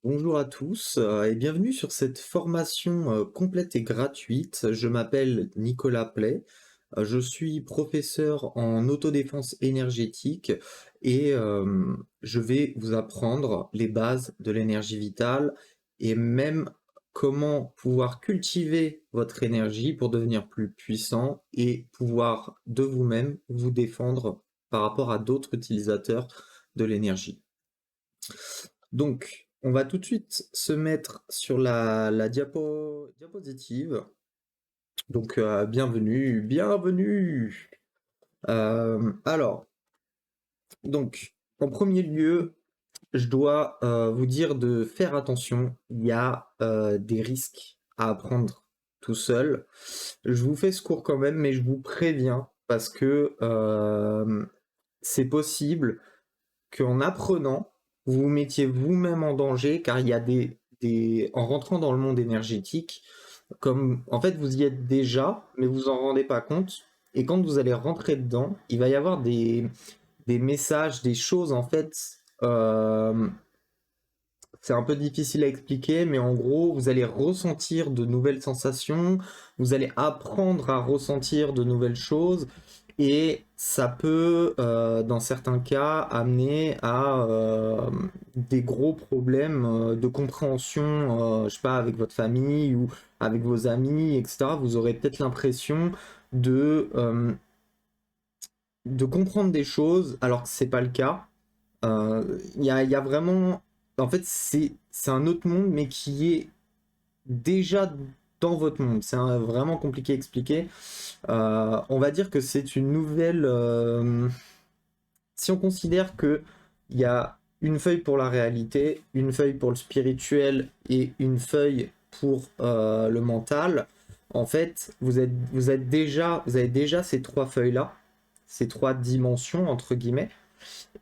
Bonjour à tous et bienvenue sur cette formation complète et gratuite. Je m'appelle Nicolas Play, je suis professeur en autodéfense énergétique et je vais vous apprendre les bases de l'énergie vitale et même comment pouvoir cultiver votre énergie pour devenir plus puissant et pouvoir de vous-même vous défendre par rapport à d'autres utilisateurs de l'énergie. Donc, on va tout de suite se mettre sur la diapositive. Donc, bienvenue, bienvenue. Alors, donc, en premier lieu, je dois vous dire de faire attention. Il y a des risques à prendre tout seul. Je vous fais ce cours quand même, mais je vous préviens parce que c'est possible qu'en apprenant, vous vous mettiez vous-même en danger, car il y a en rentrant dans le monde énergétique, comme en fait vous y êtes déjà, mais vous en rendez pas compte. Et quand vous allez rentrer dedans, il va y avoir des messages, des choses en fait. C'est un peu difficile à expliquer, mais en gros, vous allez ressentir de nouvelles sensations, vous allez apprendre à ressentir de nouvelles choses, et ça peut, dans certains cas, amener à des gros problèmes de compréhension, je sais pas, avec votre famille ou avec vos amis, etc. Vous aurez peut-être l'impression de, euh, de comprendre des choses alors que c'est pas le cas. Il y a vraiment, en fait, c'est un autre monde, mais qui est déjà dans votre monde. C'est vraiment compliqué à expliquer. On va dire que c'est une nouvelle. Si on considère que il y a une feuille pour la réalité, une feuille pour le spirituel et une feuille pour le mental, en fait, vous avez déjà ces trois feuilles-là, ces trois dimensions entre guillemets.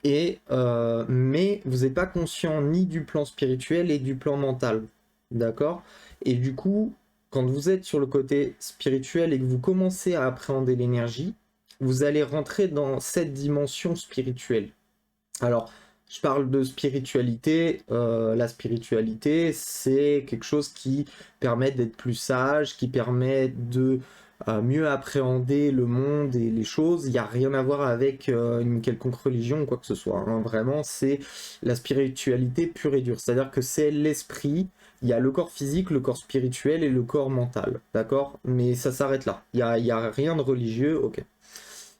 Mais vous n'êtes pas conscient ni du plan spirituel et du plan mental. D'accord? Et du coup, quand vous êtes sur le côté spirituel et que vous commencez à appréhender l'énergie, vous allez rentrer dans cette dimension spirituelle. Alors, je parle de spiritualité. La spiritualité, c'est quelque chose qui permet d'être plus sage, qui permet de mieux appréhender le monde et les choses. Il n'y a rien à voir avec une quelconque religion ou quoi que ce soit, hein. Vraiment, c'est la spiritualité pure et dure. C'est-à-dire que c'est l'esprit. Il y a le corps physique, le corps spirituel et le corps mental. D'accord? Mais ça s'arrête là. Il y a rien de religieux. Ok.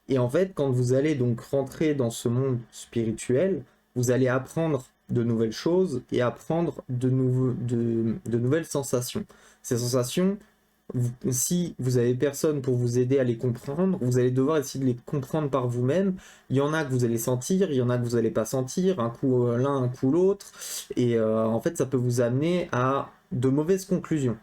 Et en fait, quand vous allez donc rentrer dans ce monde spirituel, vous allez apprendre de nouvelles choses et apprendre de nouvelles sensations. Ces sensations, si vous avez personne pour vous aider à les comprendre, vous allez devoir essayer de les comprendre par vous-même. Il y en a que vous allez sentir, il y en a que vous n'allez pas sentir, un coup l'un, un coup l'autre. Et en fait, ça peut vous amener à de mauvaises conclusions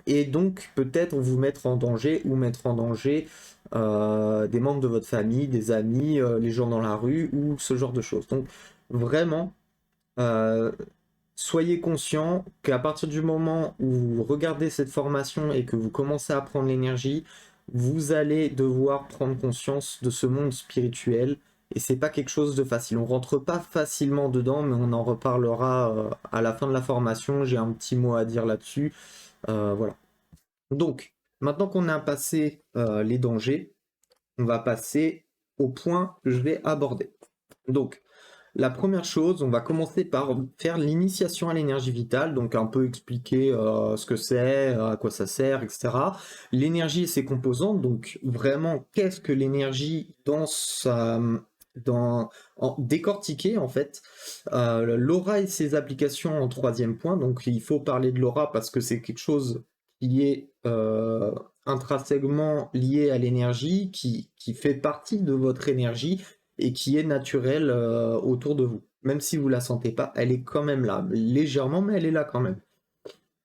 et donc peut-être vous mettre en danger ou mettre en danger des membres de votre famille, des amis, les gens dans la rue ou ce genre de choses. Donc vraiment, euh, soyez conscient qu'à partir du moment où vous regardez cette formation et que vous commencez à prendre l'énergie, vous allez devoir prendre conscience de ce monde spirituel. Et c'est pas quelque chose de facile. On rentre pas facilement dedans, mais on en reparlera à la fin de la formation. J'ai un petit mot à dire là-dessus. Voilà. Donc, maintenant qu'on a passé les dangers, on va passer au point que je vais aborder. Donc, la première chose, on va commencer par faire l'initiation à l'énergie vitale, donc un peu expliquer ce que c'est, à quoi ça sert, etc. L'énergie et ses composantes, donc vraiment, qu'est-ce que l'énergie dans sa... décortiquer en fait l'aura et ses applications en troisième point. Donc il faut parler de l'aura parce que c'est quelque chose qui est intrinsèquement lié à l'énergie, qui fait partie de votre énergie et qui est naturelle autour de vous. Même si vous la sentez pas, elle est quand même là, légèrement, mais elle est là quand même.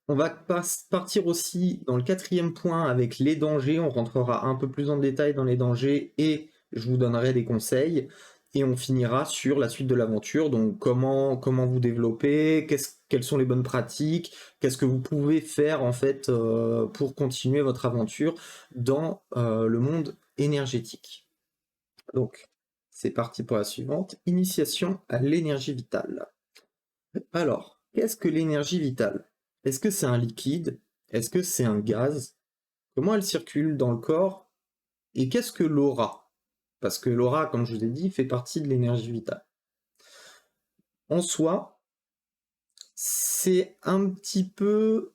On va partir aussi dans le quatrième point avec les dangers. On rentrera un peu plus en détail dans les dangers et je vous donnerai des conseils. Et on finira sur la suite de l'aventure. Donc comment vous développer, quelles sont les bonnes pratiques, qu'est-ce que vous pouvez faire en fait pour continuer votre aventure dans le monde énergétique. Donc c'est parti pour la suivante. Initiation à l'énergie vitale. Alors, Qu'est-ce que l'énergie vitale? Est-ce que c'est un liquide? Est-ce que c'est un gaz? Comment elle circule dans le corps? Et qu'est-ce que l'aura? Parce que l'aura, comme je vous ai dit, fait partie de l'énergie vitale. En soi, c'est un petit peu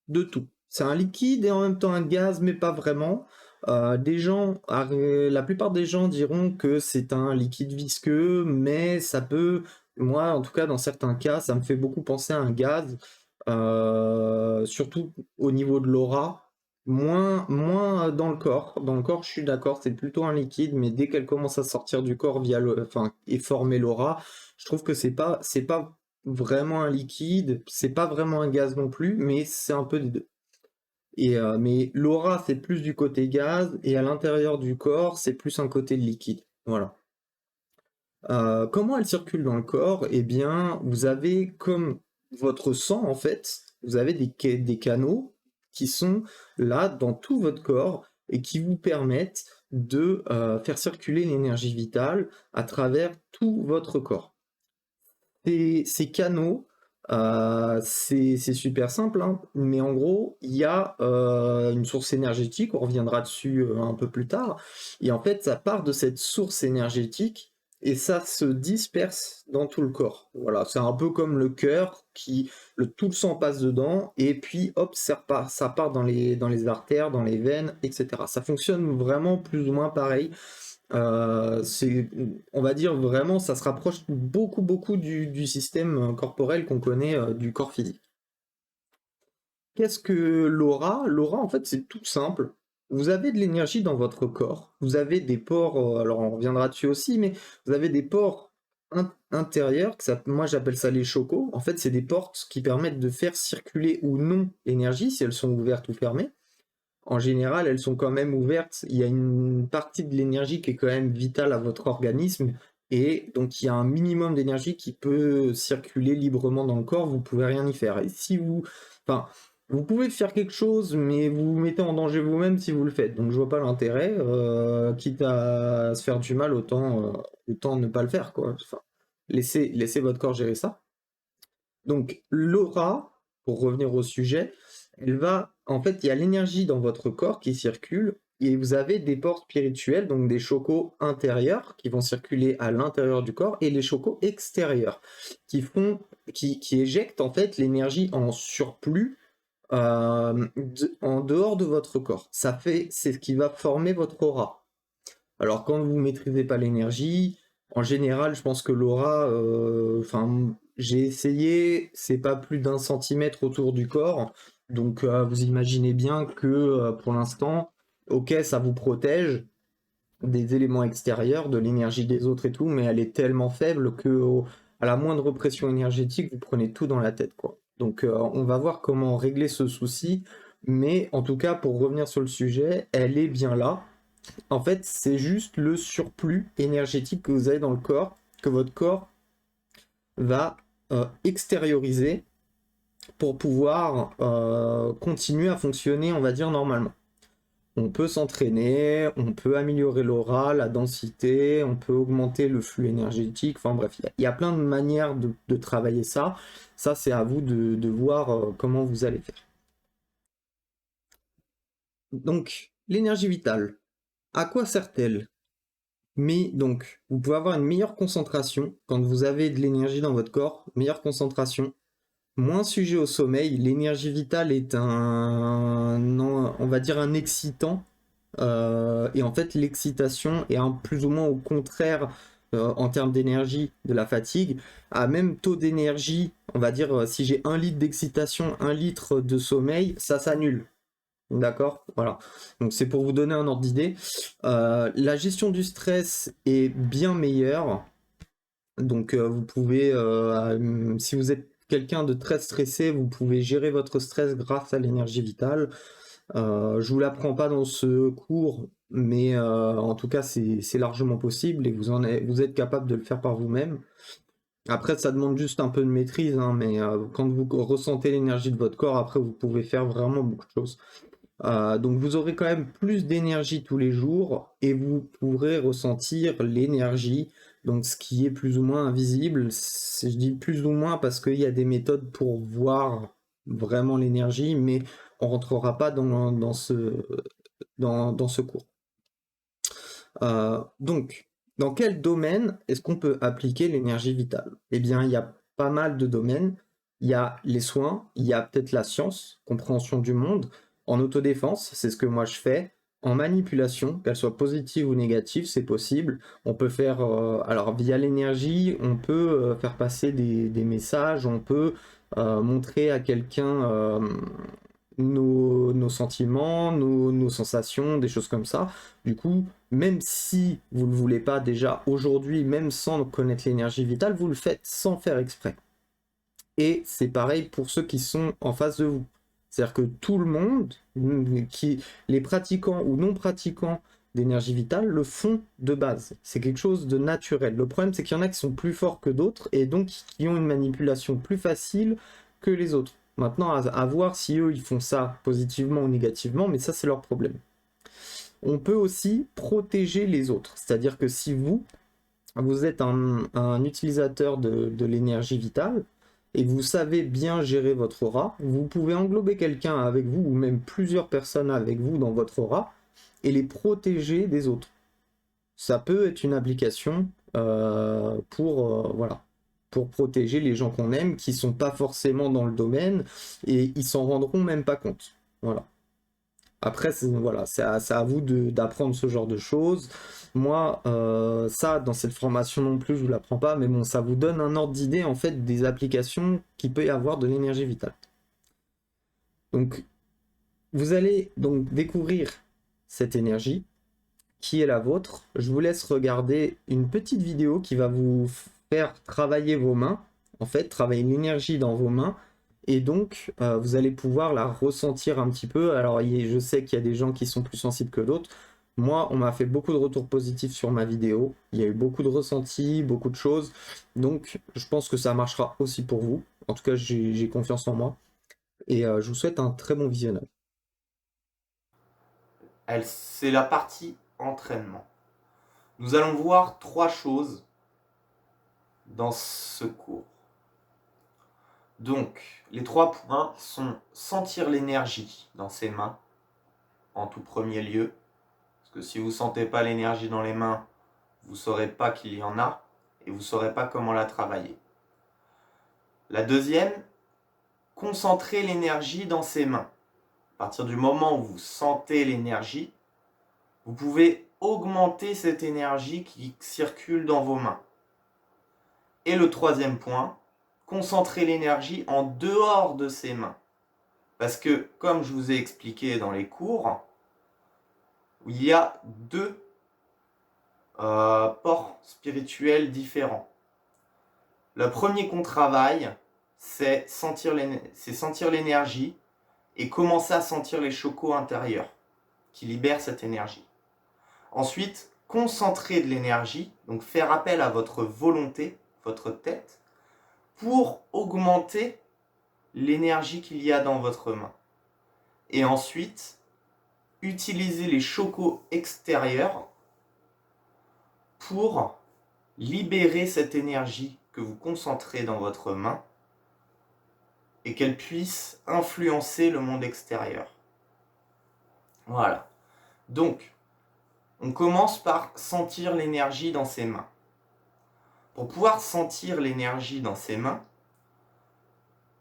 de tout. C'est un liquide et en même temps un gaz, mais pas vraiment. La plupart des gens diront que c'est un liquide visqueux, mais ça peut, moi en tout cas dans certains cas, ça me fait beaucoup penser à un gaz, surtout au niveau de l'aura, moins dans le corps. Dans le corps, je suis d'accord, c'est plutôt un liquide, mais dès qu'elle commence à sortir du corps et former l'aura, je trouve que c'est pas vraiment un liquide, c'est pas vraiment un gaz non plus, mais c'est un peu des deux. Mais l'aura, c'est plus du côté gaz, et à l'intérieur du corps, c'est plus un côté liquide. Voilà. Comment elle circule dans le corps? Eh bien, vous avez comme votre sang, en fait, vous avez des canaux qui sont là dans tout votre corps et qui vous permettent de faire circuler l'énergie vitale à travers tout votre corps. Ces canaux, c'est super simple, hein, mais en gros, il y a une source énergétique, on reviendra dessus un peu plus tard, et en fait, ça part de cette source énergétique et ça se disperse dans tout le corps. Voilà, c'est un peu comme le cœur, tout le sang passe dedans, et puis hop, ça part dans les artères, dans les veines, etc. Ça fonctionne vraiment plus ou moins pareil. On va dire vraiment, ça se rapproche beaucoup, beaucoup du système corporel qu'on connaît du corps physique. Qu'est-ce que l'aura? L'aura, en fait, c'est tout simple. Vous avez de l'énergie dans votre corps. Vous avez des pores, alors on reviendra dessus aussi, mais vous avez des pores intérieurs, moi j'appelle ça les chocos. En fait, c'est des portes qui permettent de faire circuler ou non l'énergie, si elles sont ouvertes ou fermées. En général, elles sont quand même ouvertes. Il y a une partie de l'énergie qui est quand même vitale à votre organisme. Et donc, il y a un minimum d'énergie qui peut circuler librement dans le corps. Vous pouvez rien y faire. Et si enfin, vous pouvez faire quelque chose, mais vous vous mettez en danger vous-même si vous le faites. Donc, je vois pas l'intérêt. Quitte à se faire du mal, autant ne pas le faire, quoi. Enfin, laissez votre corps gérer ça. Donc, l'aura, pour revenir au sujet, en fait, il y a l'énergie dans votre corps qui circule, et vous avez des pores spirituels, donc des chocos intérieurs qui vont circuler à l'intérieur du corps, et les chocos extérieurs qui éjectent en fait l'énergie en surplus en dehors de votre corps. C'est ce qui va former votre aura. Alors quand vous maîtrisez pas l'énergie, en général, je pense que l'aura, enfin, j'ai essayé, c'est pas plus d'1 centimètre autour du corps, donc vous imaginez bien que pour l'instant, ok, ça vous protège des éléments extérieurs, de l'énergie des autres et tout, mais elle est tellement faible que à la moindre pression énergétique, vous prenez tout dans la tête, quoi. Donc on va voir comment régler ce souci, mais en tout cas, pour revenir sur le sujet, elle est bien là. En fait, c'est juste le surplus énergétique que vous avez dans le corps, que votre corps va extérioriser pour pouvoir continuer à fonctionner, on va dire, normalement. On peut s'entraîner, on peut améliorer l'aura, la densité, on peut augmenter le flux énergétique, enfin bref, il y a plein de manières de travailler ça. Ça, c'est à vous de voir comment vous allez faire. Donc, l'énergie vitale, à quoi sert-elle? Mais donc, vous pouvez avoir une meilleure concentration quand vous avez de l'énergie dans votre corps, meilleure concentration, moins sujet au sommeil. L'énergie vitale est on va dire un excitant. Et en fait, l'excitation est plus ou moins au contraire en termes d'énergie de la fatigue. À même taux d'énergie, on va dire, si j'ai 1 litre d'excitation, 1 litre de sommeil, ça s'annule. D'accord, voilà. Donc c'est pour vous donner un ordre d'idée. La gestion du stress est bien meilleure. Donc vous pouvez, si vous êtes quelqu'un de très stressé, vous pouvez gérer votre stress grâce à l'énergie vitale. Je vous l'apprends pas dans ce cours, mais en tout cas c'est largement possible et vous êtes capable de le faire par vous-même. Après, ça demande juste un peu de maîtrise, hein, mais quand vous ressentez l'énergie de votre corps, après vous pouvez faire vraiment beaucoup de choses. Donc vous aurez quand même plus d'énergie tous les jours et vous pourrez ressentir l'énergie donc ce qui est plus ou moins invisible. Je dis plus ou moins parce qu'il y a des méthodes pour voir vraiment l'énergie, mais on rentrera pas dans ce cours. Donc, dans quel domaine est-ce qu'on peut appliquer l'énergie vitale? Eh bien, il y a pas mal de domaines. Il y a les soins, il y a peut-être la science, compréhension du monde. En autodéfense, c'est ce que moi je fais. En manipulation, qu'elle soit positive ou négative, c'est possible. On peut faire, alors via l'énergie, on peut faire passer des messages, on peut montrer à quelqu'un nos sentiments, nos sensations, des choses comme ça. Du coup, même si vous ne le voulez pas déjà aujourd'hui, même sans connaître l'énergie vitale, vous le faites sans faire exprès. Et c'est pareil pour ceux qui sont en face de vous. C'est-à-dire que tout le monde, les pratiquants ou non pratiquants d'énergie vitale, le font de base. C'est quelque chose de naturel. Le problème, c'est qu'il y en a qui sont plus forts que d'autres et donc qui ont une manipulation plus facile que les autres. Maintenant, à voir si eux, ils font ça positivement ou négativement, mais ça, c'est leur problème. On peut aussi protéger les autres. C'est-à-dire que si vous êtes un utilisateur de l'énergie vitale, et que vous savez bien gérer votre aura, vous pouvez englober quelqu'un avec vous, ou même plusieurs personnes avec vous dans votre aura, et les protéger des autres. Ça peut être une application voilà, pour protéger les gens qu'on aime, qui sont pas forcément dans le domaine, et ils s'en rendront même pas compte. Voilà. Après, voilà, c'est à vous d'apprendre ce genre de choses. Moi, ça, dans cette formation non plus, je ne vous l'apprends pas, mais bon, ça vous donne un ordre d'idée, en fait, des applications qu'il peut y avoir de l'énergie vitale. Donc, vous allez donc découvrir cette énergie qui est la vôtre. Je vous laisse regarder une petite vidéo qui va vous faire travailler vos mains, en fait, travailler l'énergie dans vos mains. Et donc, vous allez pouvoir la ressentir un petit peu. Alors, je sais qu'il y a des gens qui sont plus sensibles que d'autres. Moi, on m'a fait beaucoup de retours positifs sur ma vidéo. Il y a eu beaucoup de ressentis, beaucoup de choses. Donc, je pense que ça marchera aussi pour vous. En tout cas, j'ai confiance en moi. Et je vous souhaite un très bon visionnage. C'est la partie entraînement. Nous allons voir 3 choses dans ce cours. Donc, les 3 points sont sentir l'énergie dans ses mains, en tout premier lieu. Parce que si vous ne sentez pas l'énergie dans les mains, vous ne saurez pas qu'il y en a et vous ne saurez pas comment la travailler. La deuxième, concentrer l'énergie dans ses mains. À partir du moment où vous sentez l'énergie, vous pouvez augmenter cette énergie qui circule dans vos mains. Et le troisième point, concentrer l'énergie en dehors de ses mains. Parce que, comme je vous ai expliqué dans les cours, il y a 2 ports spirituels différents. Le premier qu'on travaille, c'est sentir l'énergie et commencer à sentir les chokos intérieurs qui libèrent cette énergie. Ensuite, concentrer de l'énergie, donc faire appel à votre volonté, votre tête, pour augmenter l'énergie qu'il y a dans votre main. Et ensuite, utiliser les chokos extérieurs pour libérer cette énergie que vous concentrez dans votre main et qu'elle puisse influencer le monde extérieur. Voilà. Donc, on commence par sentir l'énergie dans ses mains. Pour pouvoir sentir l'énergie dans ses mains,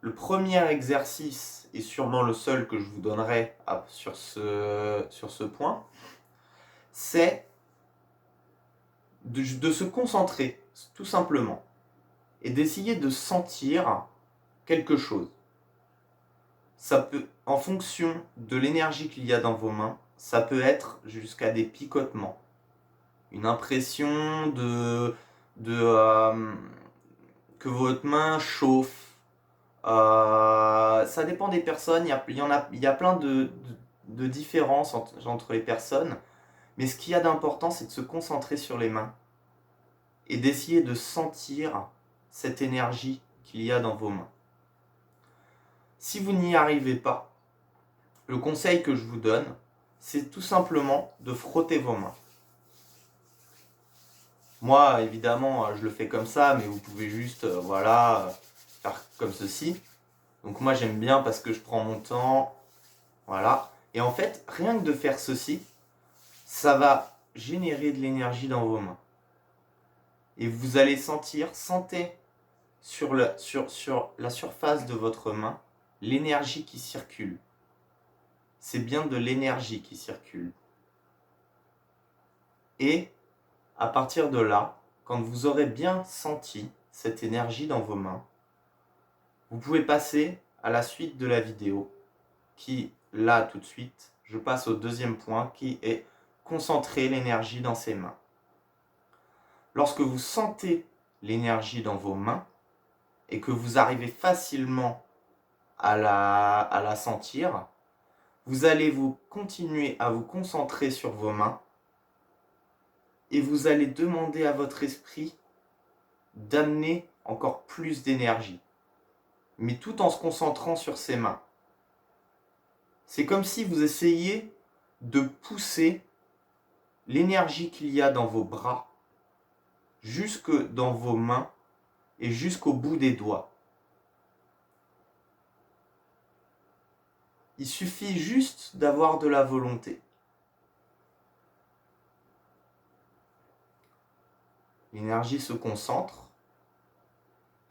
le premier exercice, et sûrement le seul que je vous donnerai sur ce point, c'est de se concentrer, tout simplement, et d'essayer de sentir quelque chose. Ça peut, en fonction de l'énergie qu'il y a dans vos mains, ça peut être jusqu'à des picotements, une impression que votre main chauffe. Ça dépend des personnes, il y a plein de différences entre les personnes, mais ce qu'il y a d'important, c'est de se concentrer sur les mains et d'essayer de sentir cette énergie qu'il y a dans vos mains. Si vous n'y arrivez pas, le conseil que je vous donne, c'est tout simplement de frotter vos mains. Moi, évidemment, je le fais comme ça, mais vous pouvez juste, voilà, faire comme ceci. Donc moi, j'aime bien parce que je prends mon temps, voilà. Et en fait, rien que de faire ceci, ça va générer de l'énergie dans vos mains. Et vous allez sentez sur la surface de votre main, l'énergie qui circule. C'est bien de l'énergie qui circule. Et à partir de là, quand vous aurez bien senti cette énergie dans vos mains, vous pouvez passer à la suite de la vidéo qui, là, tout de suite, je passe au deuxième point qui est concentrer l'énergie dans ses mains. Lorsque vous sentez l'énergie dans vos mains et que vous arrivez facilement à la sentir, vous allez vous continuer à vous concentrer sur vos mains et vous allez demander à votre esprit d'amener encore plus d'énergie, mais tout en se concentrant sur ses mains. C'est comme si vous essayiez de pousser l'énergie qu'il y a dans vos bras jusque dans vos mains et jusqu'au bout des doigts. Il suffit juste d'avoir de la volonté. L'énergie se concentre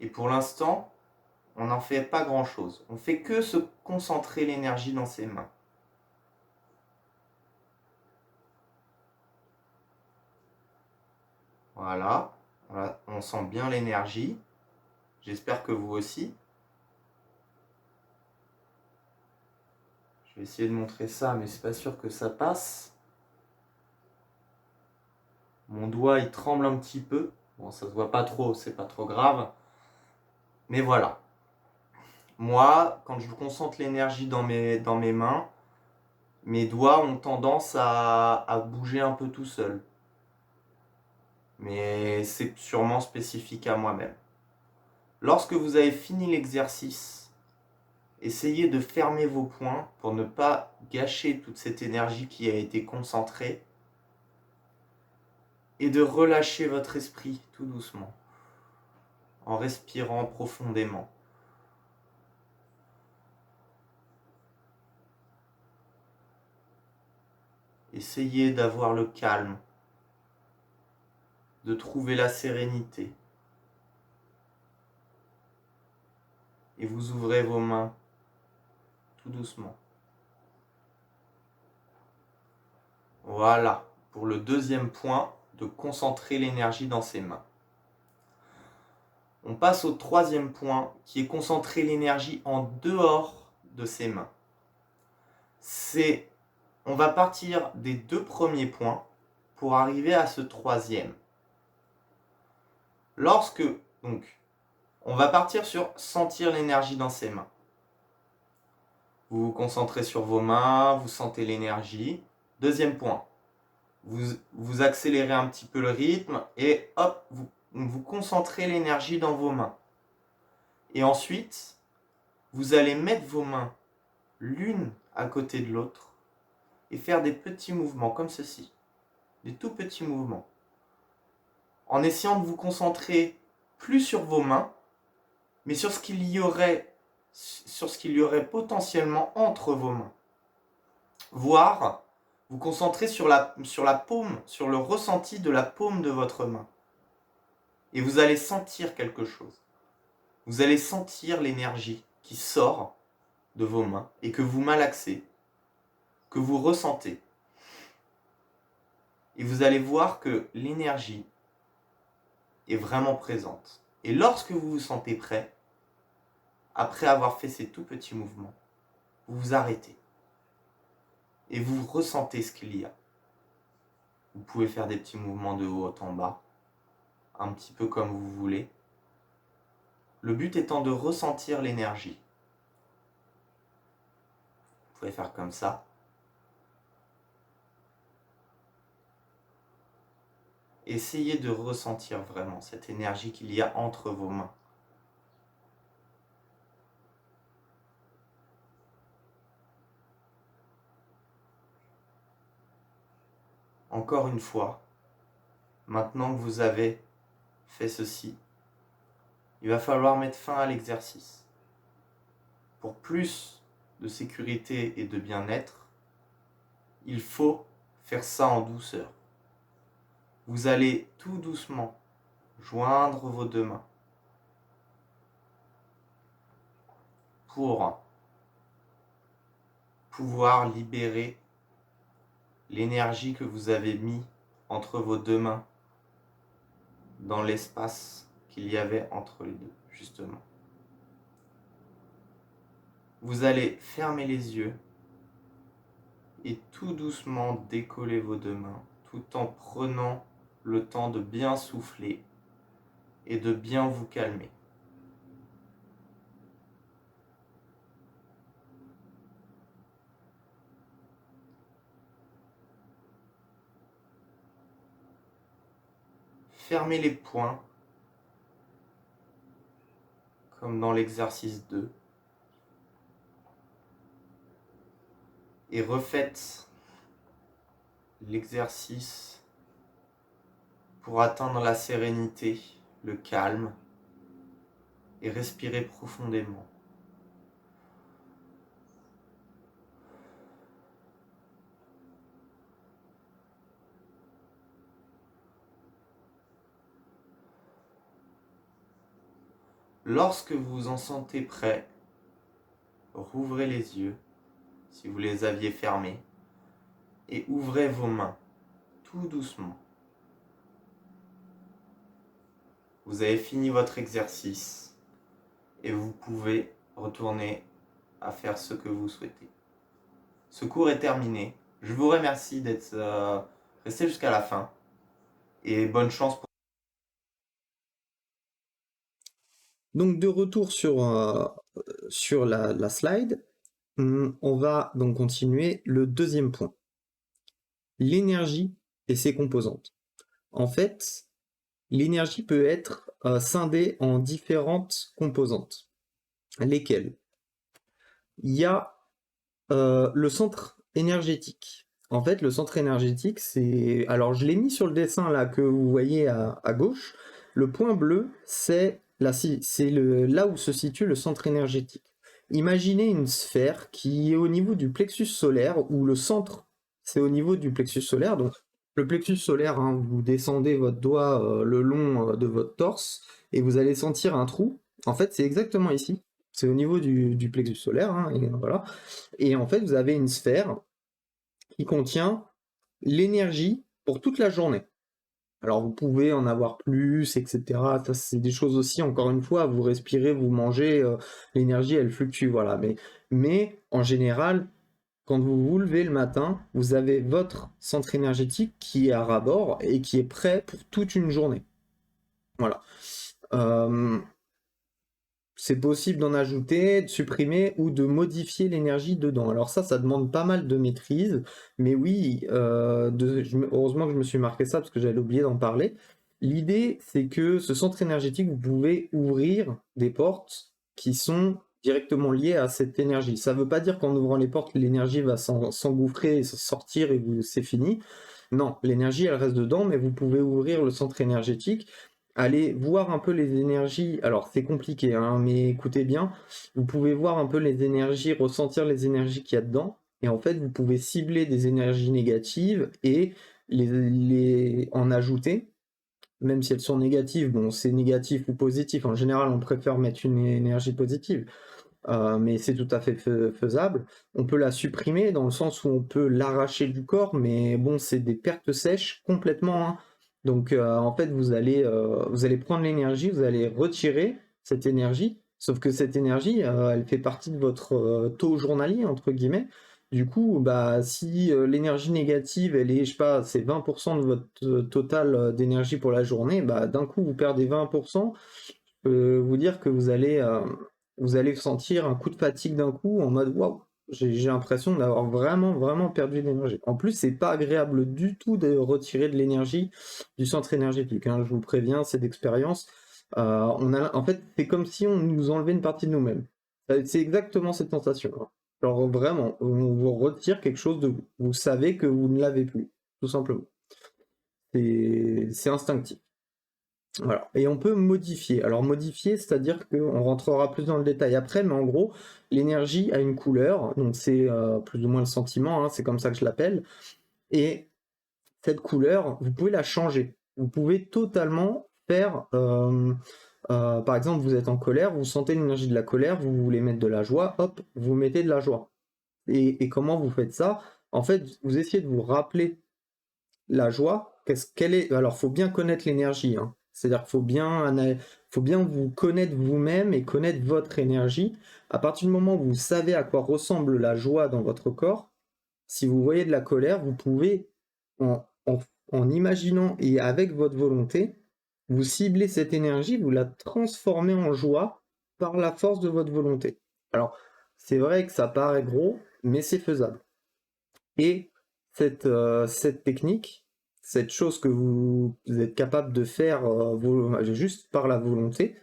et pour l'instant, on n'en fait pas grand-chose. On fait que se concentrer l'énergie dans ses mains. Voilà, on sent bien l'énergie. J'espère que vous aussi. Je vais essayer de montrer ça, mais c'est pas sûr que ça passe. Mon doigt, il tremble un petit peu. Bon, ça se voit pas trop, c'est pas trop grave. Mais voilà. Moi, quand je concentre l'énergie dans mes mains, mes doigts ont tendance à bouger un peu tout seul. Mais c'est sûrement spécifique à moi-même. Lorsque vous avez fini l'exercice, essayez de fermer vos poings pour ne pas gâcher toute cette énergie qui a été concentrée et de relâcher votre esprit tout doucement en respirant profondément. Essayez d'avoir le calme, de trouver la sérénité. Et vous ouvrez vos mains tout doucement. Voilà, pour le deuxième point, de concentrer l'énergie dans ses mains. On passe au troisième point, qui est concentrer l'énergie en dehors de ses mains. On va partir des deux premiers points pour arriver à ce troisième. Donc, on va partir sur sentir l'énergie dans ses mains. Vous vous concentrez sur vos mains, vous sentez l'énergie. Deuxième point, vous accélérez un petit peu le rythme et hop, vous concentrez l'énergie dans vos mains. Et ensuite, vous allez mettre vos mains l'une à côté de l'autre et faire des petits mouvements comme ceci. Des tout petits mouvements. En essayant de vous concentrer plus sur vos mains, mais sur ce qu'il y aurait potentiellement entre vos mains. Voire vous concentrer sur la paume, sur le ressenti de la paume de votre main. Et vous allez sentir quelque chose. Vous allez sentir l'énergie qui sort de vos mains et que vous malaxez, que vous ressentez. Et vous allez voir que l'énergie est vraiment présente. Et lorsque vous vous sentez prêt, après avoir fait ces tout petits mouvements, vous vous arrêtez. Et vous ressentez ce qu'il y a. Vous pouvez faire des petits mouvements de haut en bas, un petit peu comme vous voulez. Le but étant de ressentir l'énergie. Vous pouvez faire comme ça. Essayez de ressentir vraiment cette énergie qu'il y a entre vos mains. Encore une fois, maintenant que vous avez fait ceci, il va falloir mettre fin à l'exercice. Pour plus de sécurité et de bien-être, il faut faire ça en douceur. Vous allez tout doucement joindre vos deux mains pour pouvoir libérer l'énergie que vous avez mis entre vos deux mains dans l'espace qu'il y avait entre les deux, justement. Vous allez fermer les yeux et tout doucement décoller vos deux mains, tout en prenant le temps de bien souffler et de bien vous calmer. Fermez les poings, comme dans l'exercice 2, et refaites l'exercice pour atteindre la sérénité, le calme, et respirez profondément. Lorsque vous vous en sentez prêt, rouvrez les yeux, si vous les aviez fermés, et ouvrez vos mains, tout doucement. Vous avez fini votre exercice, et vous pouvez retourner à faire ce que vous souhaitez. Ce cours est terminé. Je vous remercie d'être resté jusqu'à la fin, et bonne chance pour... Donc de retour sur la slide, on va donc continuer le deuxième point. L'énergie et ses composantes. En fait, l'énergie peut être scindée en différentes composantes. Lesquelles? Il y a le centre énergétique. En fait, le centre énergétique, c'est... Alors, je l'ai mis sur le dessin là que vous voyez à gauche. Le point bleu, c'est là où se situe le centre énergétique. Imaginez une sphère qui est au niveau du plexus solaire, où le centre, c'est au niveau du plexus solaire. Donc, le plexus solaire, hein, vous descendez votre doigt le long de votre torse, et vous allez sentir un trou. En fait, c'est exactement ici. C'est au niveau du plexus solaire, hein, et voilà. Et en fait, vous avez une sphère qui contient l'énergie pour toute la journée. Alors, vous pouvez en avoir plus, etc. Ça, c'est des choses aussi, encore une fois, vous respirez, vous mangez, l'énergie, elle fluctue, voilà. Mais en général, quand vous vous levez le matin, vous avez votre centre énergétique qui est à ras-bord et qui est prêt pour toute une journée. Voilà. C'est possible d'en ajouter, de supprimer ou de modifier l'énergie dedans. Alors ça demande pas mal de maîtrise, mais oui, heureusement que je me suis marqué ça parce que j'avais oublié d'en parler. L'idée, c'est que ce centre énergétique, vous pouvez ouvrir des portes qui sont directement liées à cette énergie. Ça ne veut pas dire qu'en ouvrant les portes, l'énergie va s'engouffrer, sortir et c'est fini. Non, l'énergie, elle reste dedans, mais vous pouvez ouvrir le centre énergétique, aller voir un peu les énergies. Alors, c'est compliqué, hein, mais écoutez bien, vous pouvez voir un peu les énergies, ressentir les énergies qu'il y a dedans, et en fait, vous pouvez cibler des énergies négatives et en ajouter, même si elles sont négatives. Bon, c'est négatif ou positif, en général, on préfère mettre une énergie positive. Mais c'est tout à fait faisable. On peut la supprimer dans le sens où on peut l'arracher du corps, mais bon, c'est des pertes sèches complètement, hein. Donc en fait, vous allez prendre l'énergie, vous allez retirer cette énergie, sauf que cette énergie, elle fait partie de votre taux journalier, entre guillemets. Du coup, bah, si l'énergie négative, elle est, je sais pas, c'est 20% de votre total d'énergie pour la journée, bah, d'un coup, vous perdez 20%. Je peux vous dire que vous allez sentir un coup de fatigue d'un coup en mode waouh, j'ai l'impression d'avoir vraiment, vraiment perdu de l'énergie. En plus, c'est pas agréable du tout de retirer de l'énergie du centre énergétique, hein, je vous préviens, c'est d'expérience. En fait, c'est comme si on nous enlevait une partie de nous-mêmes. C'est exactement cette sensation, hein. Genre vraiment, on vous retire quelque chose de vous. Vous savez que vous ne l'avez plus, tout simplement. C'est instinctif. Voilà. Et on peut modifier. Alors modifier, c'est-à-dire qu'on rentrera plus dans le détail après, mais en gros, l'énergie a une couleur, donc c'est plus ou moins le sentiment, hein, c'est comme ça que je l'appelle. Et cette couleur, vous pouvez la changer. Vous pouvez totalement faire, par exemple, vous êtes en colère, vous sentez l'énergie de la colère, vous voulez mettre de la joie, hop, vous mettez de la joie. Et comment vous faites ça? En fait, vous essayez de vous rappeler la joie, qu'elle est. Alors, faut bien connaître l'énergie, hein. C'est-à-dire qu'il faut bien vous connaître vous-même et connaître votre énergie. À partir du moment où vous savez à quoi ressemble la joie dans votre corps, si vous voyez de la colère, vous pouvez, en imaginant et avec votre volonté, vous ciblez cette énergie, vous la transformez en joie par la force de votre volonté. Alors, c'est vrai que ça paraît gros, mais c'est faisable. Et cette technique, cette chose que vous êtes capable de faire juste par la volonté,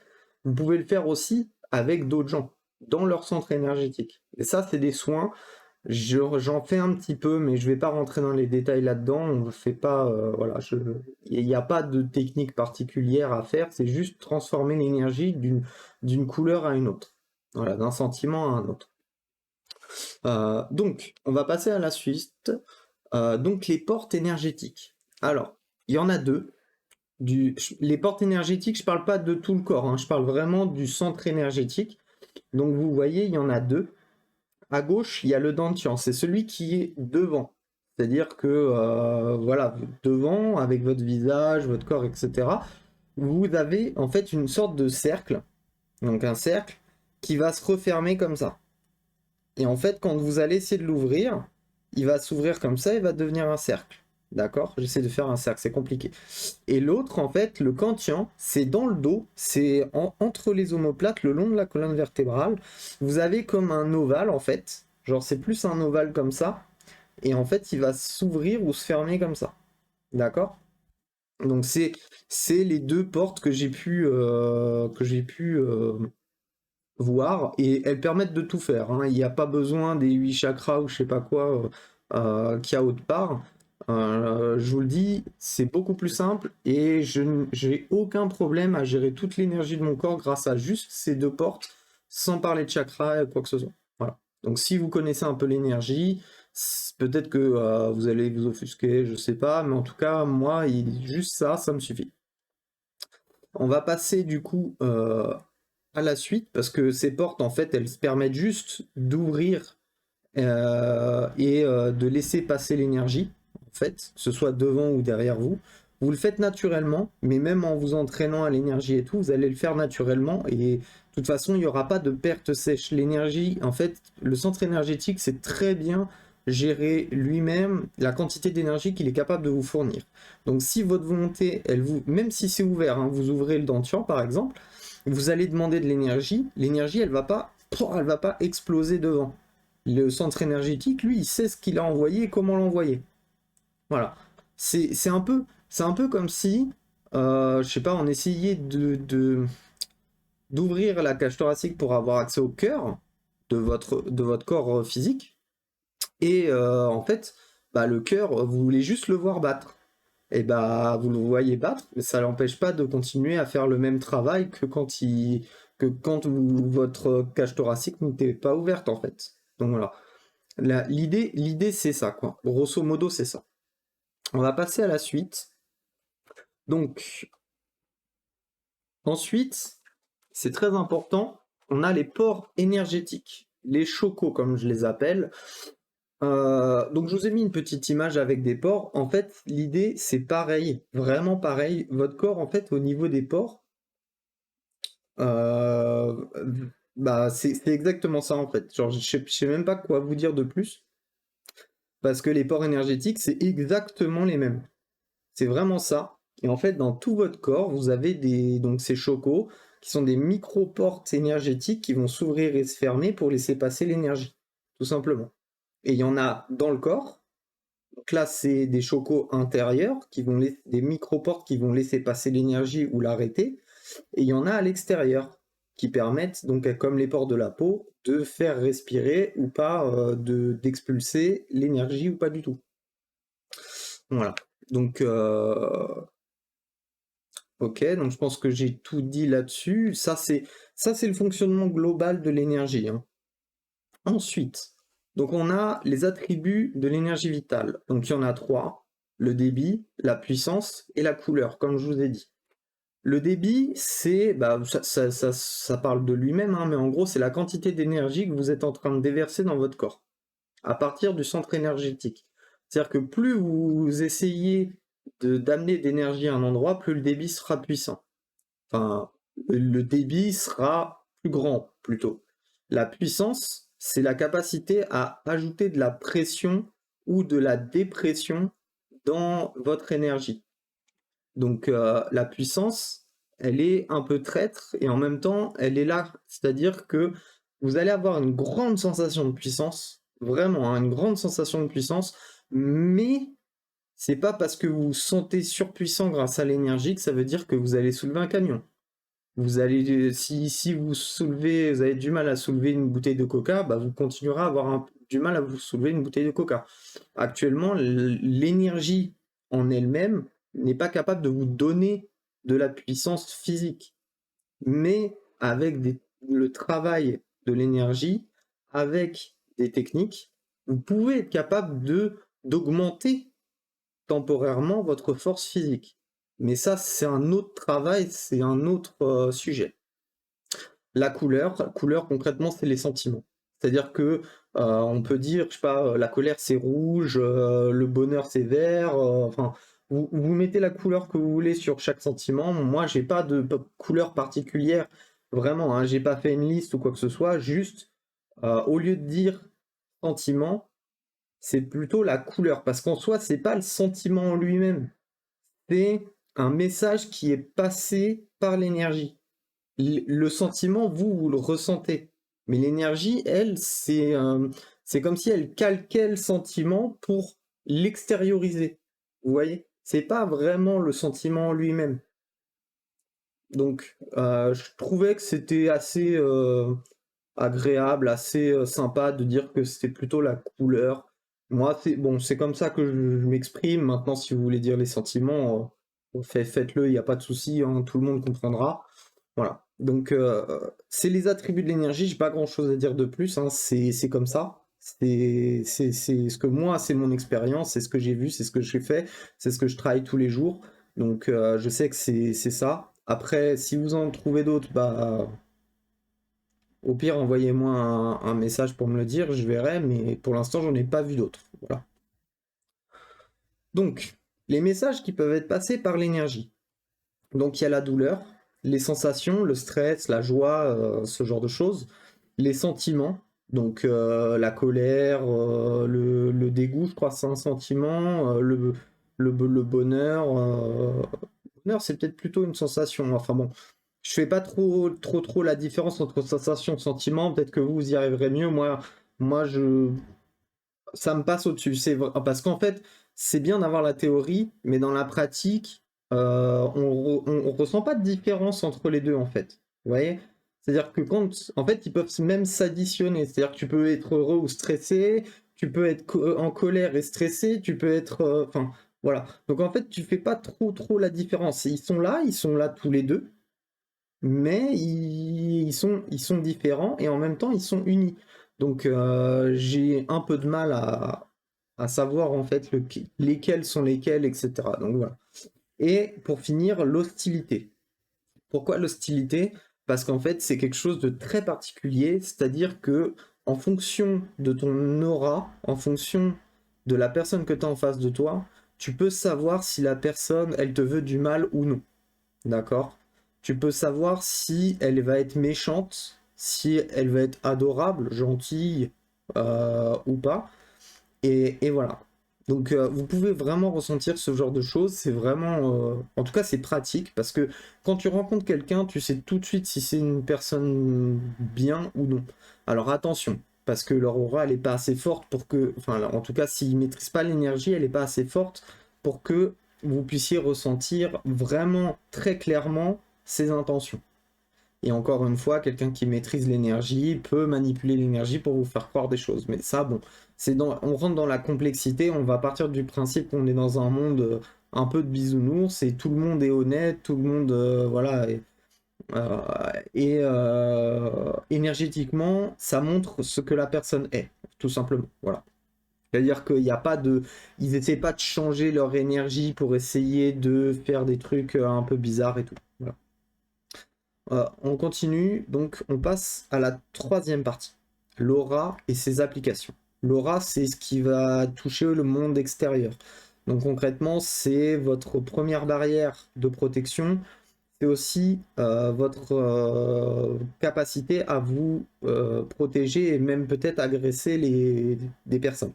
vous pouvez le faire aussi avec d'autres gens, dans leur centre énergétique. Et ça, c'est des soins. J'en fais un petit peu, mais je vais pas rentrer dans les détails là-dedans. On ne fait pas, voilà, il n'y a pas de technique particulière à faire. C'est juste transformer l'énergie d'une couleur à une autre, voilà, d'un sentiment à un autre. Donc, on va passer à la suite. Donc, les portes énergétiques. Alors, il y en a deux. Les portes énergétiques, je parle pas de tout le corps, hein, je parle vraiment du centre énergétique. Donc, vous voyez, il y en a deux. À gauche, il y a le dantian, c'est celui qui est devant. C'est-à-dire que, voilà, devant, avec votre visage, votre corps, etc., vous avez en fait une sorte de cercle, donc un cercle, qui va se refermer comme ça. Et en fait, quand vous allez essayer de l'ouvrir, il va s'ouvrir comme ça et va devenir un cercle. D'accord? J'essaie de faire un cercle, c'est compliqué. Et l'autre, en fait, le quantien, c'est dans le dos, c'est entre les omoplates, le long de la colonne vertébrale. Vous avez comme un ovale, en fait. Genre, c'est plus un ovale comme ça. Et en fait, il va s'ouvrir ou se fermer comme ça. D'accord? Donc, c'est les deux portes que j'ai pu voir, et elles permettent de tout faire, hein. Il n'y a pas besoin des 8 chakras ou je sais pas quoi qu'il y a autre part. Je vous le dis, c'est beaucoup plus simple et j'ai aucun problème à gérer toute l'énergie de mon corps grâce à juste ces deux portes, sans parler de chakras et quoi que ce soit. Voilà. Donc si vous connaissez un peu l'énergie, peut-être que vous allez vous offusquer, je sais pas, mais en tout cas, moi, juste ça me suffit. On va passer du coup à la suite, parce que ces portes, en fait, elles se permettent juste d'ouvrir et de laisser passer l'énergie, en fait, que ce soit devant ou derrière vous. Vous le faites naturellement, mais même en vous entraînant à l'énergie et tout, vous allez le faire naturellement, et de toute façon, il n'y aura pas de perte sèche. L'énergie, en fait, le centre énergétique, c'est très bien gérer lui-même la quantité d'énergie qu'il est capable de vous fournir. Donc si votre volonté, même si c'est ouvert, hein, vous ouvrez le dantian par exemple, vous allez demander de l'énergie, elle va pas exploser devant. Le centre énergétique, lui, il sait ce qu'il a envoyé et comment l'envoyer. Voilà. C'est un peu comme si, je sais pas, on essayait d'ouvrir la cage thoracique pour avoir accès au cœur de votre corps physique. Et en fait, bah, le cœur, vous voulez juste le voir battre. Et bah, vous le voyez battre, mais ça l'empêche pas de continuer à faire le même travail que quand votre cage thoracique n'était pas ouverte, en fait. Donc voilà. L'idée, c'est ça, quoi. Grosso modo, c'est ça. On va passer à la suite. Donc, ensuite, c'est très important, on a les pores énergétiques, les chocos, comme je les appelle. Donc je vous ai mis une petite image avec des pores. En fait, l'idée c'est pareil, vraiment pareil. Votre corps, en fait, au niveau des pores, euh, bah c'est exactement ça en fait. Genre je sais même pas quoi vous dire de plus parce que les pores énergétiques c'est exactement les mêmes. C'est vraiment ça. Et en fait, dans tout votre corps, vous avez donc ces chocos qui sont des micro-portes énergétiques qui vont s'ouvrir et se fermer pour laisser passer l'énergie, tout simplement. Et il y en a dans le corps. Donc là, c'est des chocos intérieurs, des micro-portes qui vont laisser passer l'énergie ou l'arrêter. Et il y en a à l'extérieur, qui permettent, donc comme les pores de la peau, de faire respirer ou pas, d'expulser l'énergie ou pas du tout. Voilà. Donc, ok, donc je pense que j'ai tout dit là-dessus. Ça, c'est le fonctionnement global de l'énergie, hein. Ensuite, donc on a les attributs de l'énergie vitale. Donc il y en a 3, le débit, la puissance et la couleur, comme je vous ai dit. Le débit, c'est, ça parle de lui-même, hein, mais en gros, c'est la quantité d'énergie que vous êtes en train de déverser dans votre corps, à partir du centre énergétique. C'est-à-dire que plus vous essayez d'amener d'énergie à un endroit, plus le débit sera puissant. Enfin, le débit sera plus grand, plutôt. La puissance, c'est la capacité à ajouter de la pression ou de la dépression dans votre énergie. Donc la puissance, elle est un peu traître et en même temps, elle est là. C'est-à-dire que vous allez avoir une grande sensation de puissance, vraiment, hein, une grande sensation de puissance, mais c'est pas parce que vous vous sentez surpuissant grâce à l'énergie que ça veut dire que vous allez soulever un camion. Vous allez, si vous soulevez, vous avez du mal à soulever une bouteille de coca, bah vous continuerez à avoir du mal à vous soulever une bouteille de coca. Actuellement, l'énergie en elle-même n'est pas capable de vous donner de la puissance physique. Mais avec le travail de l'énergie, avec des techniques, vous pouvez être capable d'augmenter temporairement votre force physique. Mais ça, c'est un autre travail, c'est un autre sujet. La couleur concrètement, c'est les sentiments. C'est-à-dire que on peut dire, je sais pas, la colère c'est rouge, le bonheur c'est vert. Enfin, vous mettez la couleur que vous voulez sur chaque sentiment. Moi, j'ai pas de couleur particulière, vraiment. Hein, j'ai pas fait une liste ou quoi que ce soit. Juste, au lieu de dire sentiment, c'est plutôt la couleur, parce qu'en soi, c'est pas le sentiment en lui-même. C'est un message qui est passé par l'énergie. Le sentiment, vous le ressentez. Mais l'énergie, elle, c'est comme si elle calquait le sentiment pour l'extérioriser. Vous voyez? C'est pas vraiment le sentiment en lui-même. Donc, je trouvais que c'était assez agréable, assez sympa de dire que c'était plutôt la couleur. Moi, c'est bon, c'est comme ça que je m'exprime. Maintenant, si vous voulez dire les sentiments, faites-le, il n'y a pas de souci, hein, tout le monde comprendra. Voilà. Donc, c'est les attributs de l'énergie. J'ai pas grand-chose à dire de plus, hein, c'est comme ça. C'est ce que moi, c'est mon expérience, c'est ce que j'ai vu, c'est ce que j'ai fait, c'est ce que je travaille tous les jours. Donc, je sais que c'est ça. Après, si vous en trouvez d'autres, bah, au pire, envoyez-moi un message pour me le dire, je verrai, mais pour l'instant, j'en ai pas vu d'autres. Voilà. Donc, les messages qui peuvent être passés par l'énergie. Donc, il y a la douleur, les sensations, le stress, la joie, ce genre de choses, les sentiments, donc la colère, le dégoût, je crois que c'est un sentiment, le bonheur. Le bonheur, c'est peut-être plutôt une sensation. Enfin bon, je fais pas trop la différence entre sensation et sentiment. Peut-être que vous y arriverez mieux. Moi, ça me passe au-dessus. C'est vrai, parce qu'en fait, c'est bien d'avoir la théorie, mais dans la pratique, on ressent pas de différence entre les deux, en fait. Vous voyez? C'est-à-dire que en fait, ils peuvent même s'additionner. C'est-à-dire que tu peux être heureux ou stressé, tu peux être en colère et stressé, tu peux être, enfin, voilà. Donc en fait, tu fais pas trop la différence. Ils sont là tous les deux, mais ils sont différents et en même temps ils sont unis. Donc j'ai un peu de mal à savoir en fait lesquels sont lesquels, etc. Donc voilà. Et pour finir, l'hostilité. Pourquoi l'hostilité? Parce qu'en fait c'est quelque chose de très particulier, c'est-à-dire que en fonction de ton aura, en fonction de la personne que tu as en face de toi, tu peux savoir si la personne elle te veut du mal ou non. D'accord? Tu peux savoir si elle va être méchante, si elle va être adorable, gentille ou pas. Et voilà. Donc vous pouvez vraiment ressentir ce genre de choses. C'est vraiment... En tout cas, c'est pratique parce que quand tu rencontres quelqu'un, tu sais tout de suite si c'est une personne bien ou non. Alors attention, parce que leur aura, elle n'est pas assez forte pour que... Enfin, en tout cas, s'ils ne maîtrisent pas l'énergie, elle n'est pas assez forte pour que vous puissiez ressentir vraiment très clairement ses intentions. Et encore une fois, quelqu'un qui maîtrise l'énergie peut manipuler l'énergie pour vous faire croire des choses. Mais ça, bon, on rentre dans la complexité, on va partir du principe qu'on est dans un monde un peu de bisounours et tout le monde est honnête, tout le monde, voilà. Énergétiquement, ça montre ce que la personne est, tout simplement. Voilà. C'est-à-dire qu'il n'y a pas de. Ils essaient pas de changer leur énergie pour essayer de faire des trucs un peu bizarres et tout. Voilà. On continue, donc on passe à la troisième partie. L'aura et ses applications. L'aura, c'est ce qui va toucher le monde extérieur. Donc concrètement, c'est votre première barrière de protection. C'est aussi votre capacité à vous protéger et même peut-être agresser des personnes.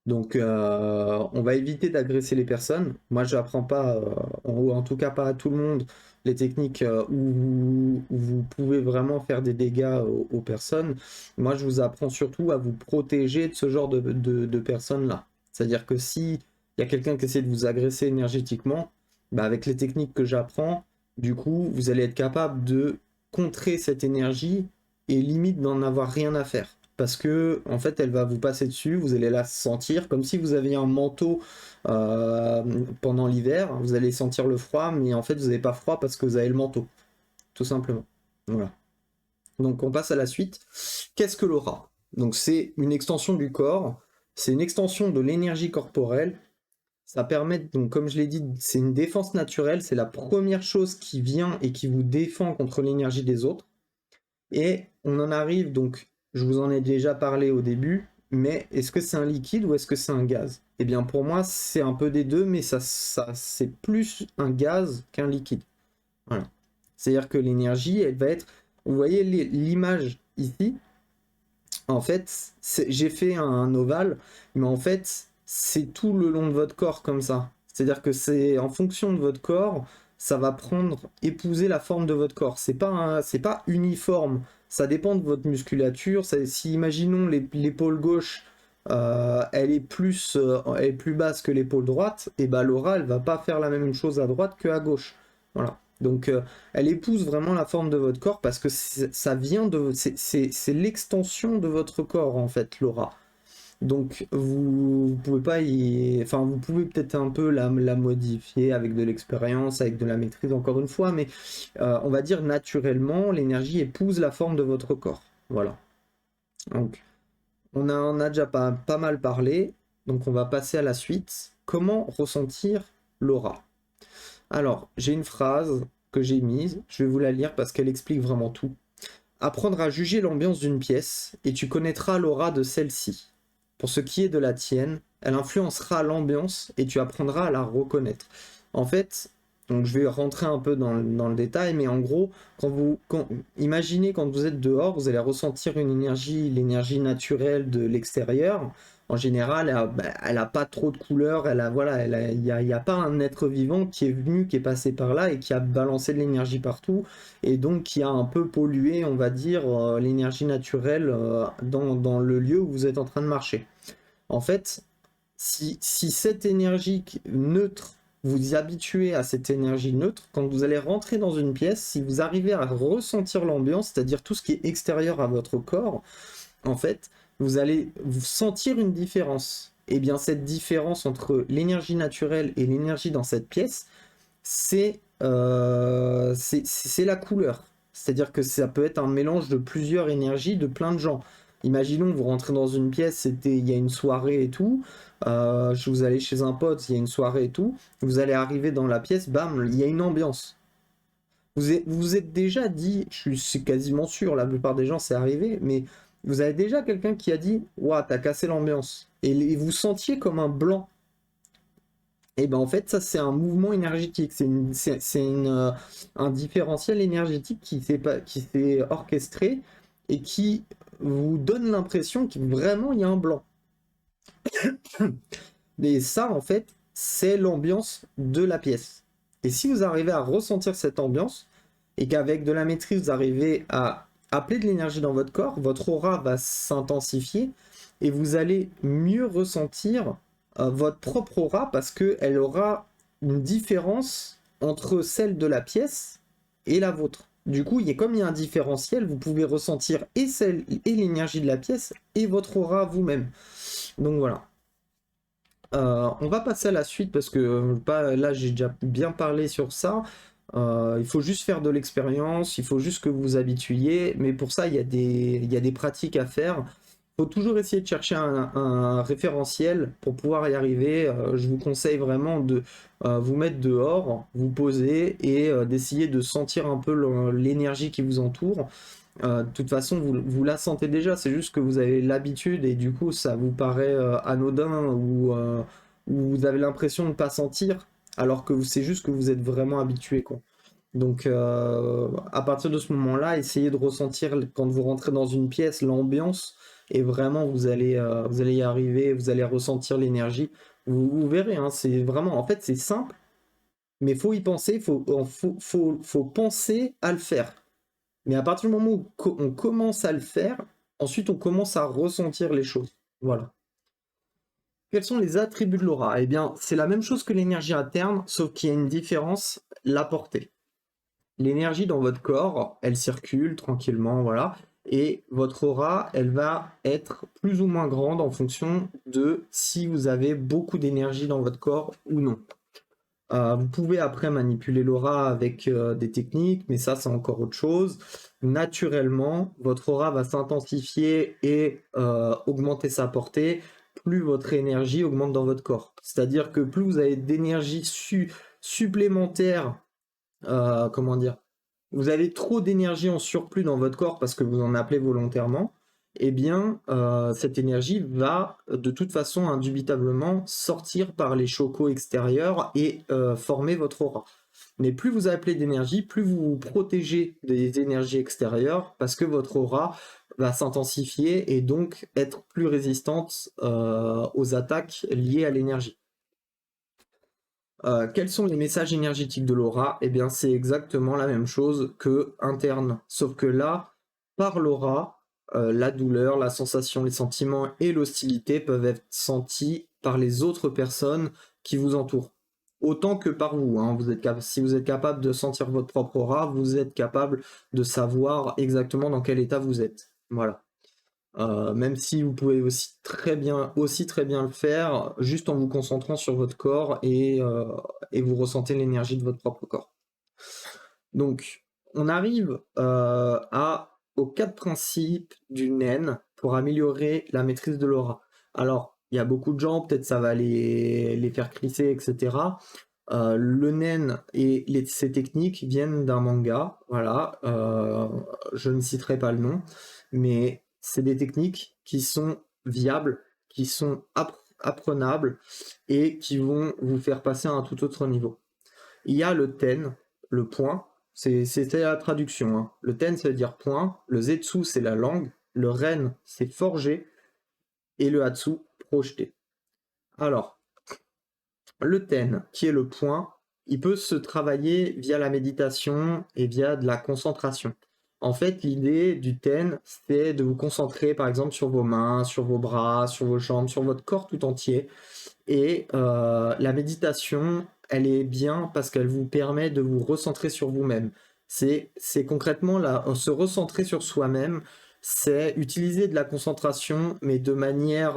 Donc, on va éviter d'agresser les personnes. Moi, je n'apprends pas, ou en tout cas pas à tout le monde, les techniques où vous pouvez vraiment faire des dégâts aux personnes. Moi, je vous apprends surtout à vous protéger de ce genre de personnes-là. C'est-à-dire que si il y a quelqu'un qui essaie de vous agresser énergétiquement, bah, avec les techniques que j'apprends, du coup, vous allez être capable de contrer cette énergie et limite d'en avoir rien à faire parce que en fait elle va vous passer dessus, vous allez la sentir comme si vous aviez un manteau pendant l'hiver, vous allez sentir le froid, mais en fait vous n'avez pas froid parce que vous avez le manteau, tout simplement. Voilà. Donc on passe à la suite. Qu'est-ce que l'aura? Donc c'est une extension du corps, c'est une extension de l'énergie corporelle. Ça permet, donc comme je l'ai dit, c'est une défense naturelle, c'est la première chose qui vient et qui vous défend contre l'énergie des autres. Et on en arrive donc, je vous en ai déjà parlé au début, mais est-ce que c'est un liquide ou est-ce que c'est un gaz? Eh bien pour moi c'est un peu des deux, mais ça c'est plus un gaz qu'un liquide. Voilà. C'est-à-dire que l'énergie, elle va être, vous voyez l'image ici, en fait j'ai fait un ovale, mais en fait c'est tout le long de votre corps comme ça. C'est-à-dire que c'est en fonction de votre corps, ça va prendre, épouser la forme de votre corps. C'est pas uniforme. Ça dépend de votre musculature. Si imaginons l'épaule gauche, elle est plus basse que l'épaule droite, et bah l'aura, elle va pas faire la même chose à droite que à gauche. Voilà. Donc elle épouse vraiment la forme de votre corps parce que ça vient de, c'est l'extension de votre corps en fait, l'aura. Donc vous pouvez pas enfin vous pouvez peut-être un peu la modifier avec de l'expérience, avec de la maîtrise encore une fois, mais on va dire naturellement l'énergie épouse la forme de votre corps. Voilà. Donc on a déjà pas mal parlé, donc on va passer à la suite. Comment ressentir l'aura? Alors j'ai une phrase que j'ai mise, je vais vous la lire parce qu'elle explique vraiment tout. Apprendre à juger l'ambiance d'une pièce et tu connaîtras l'aura de celle-ci. Pour ce qui est de la tienne, elle influencera l'ambiance et tu apprendras à la reconnaître. En fait, donc je vais rentrer un peu dans le détail, mais en gros, imaginez quand vous êtes dehors, vous allez ressentir une énergie, l'énergie naturelle de l'extérieur. En général, elle a pas trop de couleurs, voilà, y a pas un être vivant qui est venu, qui est passé par là et qui a balancé de l'énergie partout, et donc qui a un peu pollué, on va dire, l'énergie naturelle dans le lieu où vous êtes en train de marcher. En fait, si cette énergie neutre, vous y habituez à cette énergie neutre, quand vous allez rentrer dans une pièce, si vous arrivez à ressentir l'ambiance, c'est-à-dire tout ce qui est extérieur à votre corps, en fait, vous allez vous sentir une différence. Et bien cette différence entre l'énergie naturelle et l'énergie dans cette pièce, c'est la couleur. C'est-à-dire que ça peut être un mélange de plusieurs énergies de plein de gens. Imaginons que vous rentrez dans une pièce, il y a une soirée et tout. Vous allez chez un pote, il y a une soirée et tout. Vous allez arriver dans la pièce, bam, il y a une ambiance. Vous êtes déjà dit, je suis quasiment sûr, la plupart des gens c'est arrivé, mais vous avez déjà quelqu'un qui a dit, ouah, t'as cassé l'ambiance. Et vous sentiez comme un blanc. Et ben en fait, ça c'est un mouvement énergétique, un différentiel énergétique qui s'est orchestré et qui vous donne l'impression qu'il vraiment il y a un blanc. Mais ça en fait, c'est l'ambiance de la pièce. Et si vous arrivez à ressentir cette ambiance et qu'avec de la maîtrise vous arrivez à appeler de l'énergie dans votre aura va s'intensifier et vous allez mieux ressentir votre propre aura parce qu'elle aura une différence entre celle de la pièce et la vôtre. Du coup, comme il y a un différentiel, vous pouvez ressentir et l'énergie de la pièce et votre aura vous-même. Donc voilà. On va passer à la suite parce que là j'ai déjà bien parlé sur ça. Il faut juste faire de l'expérience, il faut juste que vous vous habituiez, mais pour ça il y a des pratiques à faire. Il faut toujours essayer de chercher un référentiel pour pouvoir y arriver. Je vous conseille vraiment de vous mettre dehors, vous poser et d'essayer de sentir un peu l'énergie qui vous entoure. De toute façon, vous la sentez déjà, c'est juste que vous avez l'habitude et du coup, ça vous paraît anodin ou vous avez l'impression de ne pas sentir, alors que c'est juste que vous êtes vraiment habitué, quoi. Donc, à partir de ce moment-là, essayez de ressentir quand vous rentrez dans une pièce l'ambiance et vraiment vous allez y arriver, vous allez ressentir l'énergie. Vous verrez, hein, c'est vraiment, en fait, c'est simple, mais faut y penser, faut penser à le faire. Mais à partir du moment où on commence à le faire, ensuite on commence à ressentir les choses. Voilà. Quels sont les attributs de l'aura? Eh bien, c'est la même chose que l'énergie interne, sauf qu'il y a une différence, la portée. L'énergie dans votre corps, elle circule tranquillement, voilà. Et votre aura, elle va être plus ou moins grande en fonction de si vous avez beaucoup d'énergie dans votre corps ou non. Vous pouvez après manipuler l'aura avec des techniques, mais ça c'est encore autre chose. Naturellement, votre aura va s'intensifier et augmenter sa portée, plus votre énergie augmente dans votre corps. C'est-à-dire que plus vous avez d'énergie supplémentaire, comment dire, vous avez trop d'énergie en surplus dans votre corps parce que vous en appelez volontairement, eh bien, cette énergie va de toute façon indubitablement sortir par les chokos extérieurs et former votre aura. Mais plus vous appelez d'énergie, plus vous vous protégez des énergies extérieures parce que votre aura va s'intensifier et donc être plus résistante aux attaques liées à l'énergie. Quels sont les messages énergétiques de l'aura? Eh bien, c'est exactement la même chose que interne, sauf que là, par l'aura, la douleur, la sensation, les sentiments et l'hostilité peuvent être sentis par les autres personnes qui vous entourent. Autant que par vous, hein. Si vous êtes capable de sentir votre propre aura, vous êtes capable de savoir exactement dans quel état vous êtes. Voilà. Même si vous pouvez aussi très bien le faire juste en vous concentrant sur votre corps et vous ressentez l'énergie de votre propre corps. Donc, on arrive aux 4 principes du Nen pour améliorer la maîtrise de l'aura. Alors, il y a beaucoup de gens, peut-être ça va les faire crisser, etc. Le Nen et ces techniques viennent d'un manga, voilà. Je ne citerai pas le nom, mais c'est des techniques qui sont viables, qui sont apprenables et qui vont vous faire passer à un tout autre niveau. Il y a le ten, le point, c'est la traduction, hein. Le ten, ça veut dire point, le zetsu, c'est la langue, le ren, c'est forger, et le hatsu, projeter. Alors, le ten, qui est le point, il peut se travailler via la méditation et via de la concentration. En fait, l'idée du ten, c'est de vous concentrer par exemple sur vos mains, sur vos bras, sur vos jambes, sur votre corps tout entier. Et la méditation, elle est bien parce qu'elle vous permet de vous recentrer sur vous-même. C'est concrètement se recentrer sur soi-même, c'est utiliser de la concentration, mais de manière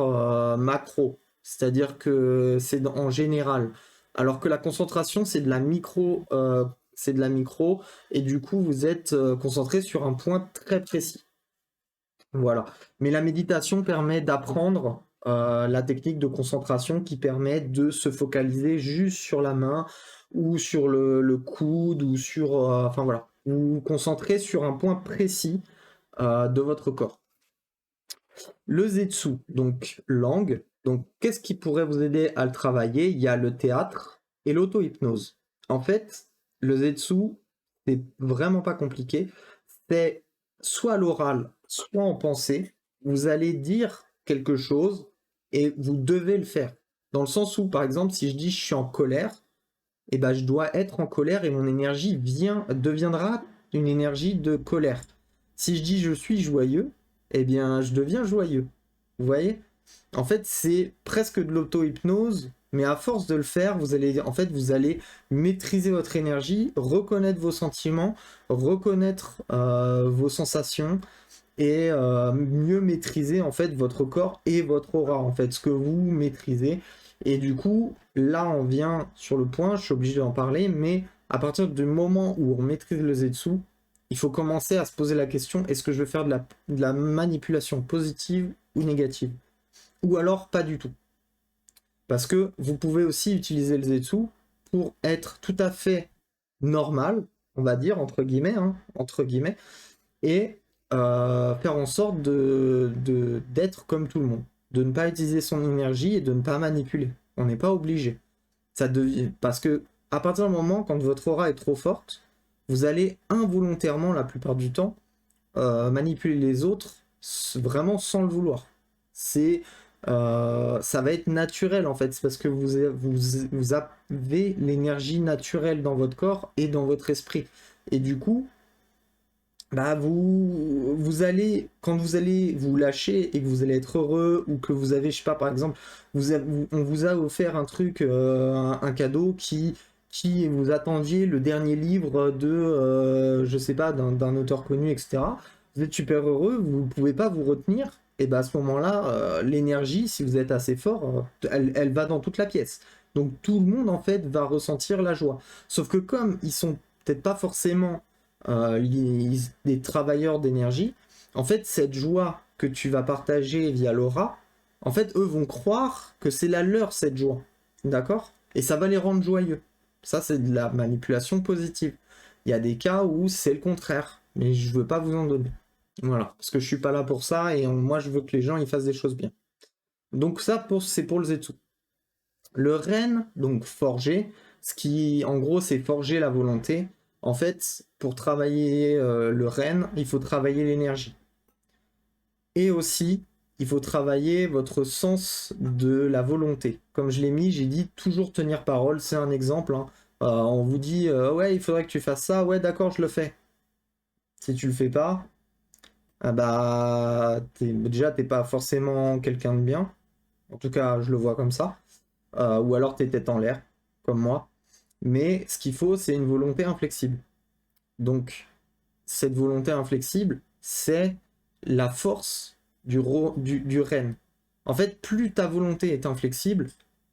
macro. C'est-à-dire que c'est en général. Alors que la concentration, c'est de la micro, et du coup, vous êtes concentré sur un point très précis. Voilà. Mais la méditation permet d'apprendre la technique de concentration qui permet de se focaliser juste sur la main ou sur le coude ou sur... enfin voilà. Vous vous concentrez sur un point précis de votre corps. Le zetsu, donc langue. Donc qu'est-ce qui pourrait vous aider à le travailler? Il y a le théâtre et l'auto-hypnose. En fait, le zetsu, c'est vraiment pas compliqué. C'est soit à l'oral, soit en pensée. Vous allez dire quelque chose et vous devez le faire. Dans le sens où, par exemple, si je dis je suis en colère, eh ben, je dois être en colère et mon énergie deviendra une énergie de colère. Si je dis je suis joyeux, eh bien, je deviens joyeux. Vous voyez? En fait, c'est presque de l'auto-hypnose, mais à force de le faire, vous allez maîtriser votre énergie, reconnaître vos sentiments, reconnaître vos sensations et mieux maîtriser en fait votre corps et votre aura, en fait, ce que vous maîtrisez. Et du coup, là, on vient sur le point, je suis obligé d'en parler, mais à partir du moment où on maîtrise le Zetsu, il faut commencer à se poser la question, est-ce que je veux faire de la manipulation positive ou négative? Ou alors pas du tout. Parce que vous pouvez aussi utiliser le Zetsu pour être tout à fait normal, on va dire, entre guillemets, et faire en sorte d'être comme tout le monde, de ne pas utiliser son énergie et de ne pas manipuler. On n'est pas obligé. Ça devient parce que à partir du moment quand votre aura est trop forte, vous allez involontairement la plupart du temps manipuler les autres vraiment sans le vouloir. C'est ça va être naturel en fait, c'est parce que vous avez l'énergie naturelle dans votre corps et dans votre esprit. Et du coup, bah vous allez, quand vous allez vous lâcher et que vous allez être heureux, ou que vous avez, je sais pas, par exemple, on vous a offert un truc, un cadeau qui vous attendiez le dernier livre de, je sais pas, d'un auteur connu, etc. Vous êtes super heureux, vous ne pouvez pas vous retenir, et bah à ce moment-là, l'énergie, si vous êtes assez fort, elle va dans toute la pièce. Donc tout le monde en fait va ressentir la joie. Sauf que comme ils sont peut-être pas forcément des travailleurs d'énergie, en fait, cette joie que tu vas partager via l'aura, en fait, eux vont croire que c'est la leur, cette joie. D'accord? Et ça va les rendre joyeux. Ça, c'est de la manipulation positive. Il y a des cas où c'est le contraire, mais je veux pas vous en donner. Voilà, parce que je suis pas là pour ça et moi, je veux que les gens ils fassent des choses bien. Donc ça, c'est pour le Zetsu. Le Ren, donc forger, ce qui en gros c'est forger la volonté. En fait, pour travailler le Ren, il faut travailler l'énergie. Et aussi, il faut travailler votre sens de la volonté. Comme je l'ai mis, j'ai dit toujours tenir parole, c'est un exemple. Hein. On vous dit, ouais, il faudrait que tu fasses ça, ouais, d'accord, je le fais. Si tu le fais pas, ah bah, déjà, t'es pas forcément quelqu'un de bien. En tout cas, je le vois comme ça. Ou alors t'es tête en l'air, comme moi. Mais ce qu'il faut, c'est une volonté inflexible. Donc, cette volonté inflexible, c'est la force du renne. En fait, plus ta volonté est inflexible,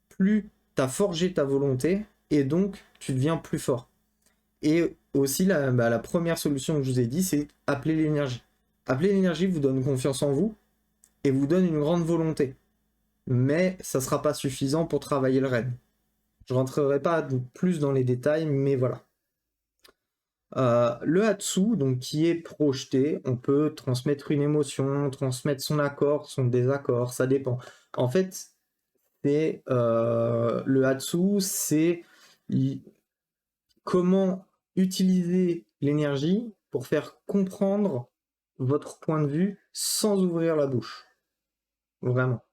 plus tu as forgé ta volonté, et donc tu deviens plus fort. Et aussi, la première solution que je vous ai dit, c'est appeler l'énergie. Appeler l'énergie vous donne confiance en vous, et vous donne une grande volonté. Mais ça ne sera pas suffisant pour travailler le renne. Je rentrerai pas plus dans les détails, mais voilà. Le Hatsu, donc qui est projeté, on peut transmettre une émotion, transmettre son accord, son désaccord, ça dépend. En fait, le Hatsu, c'est comment utiliser l'énergie pour faire comprendre votre point de vue sans ouvrir la bouche. Vraiment.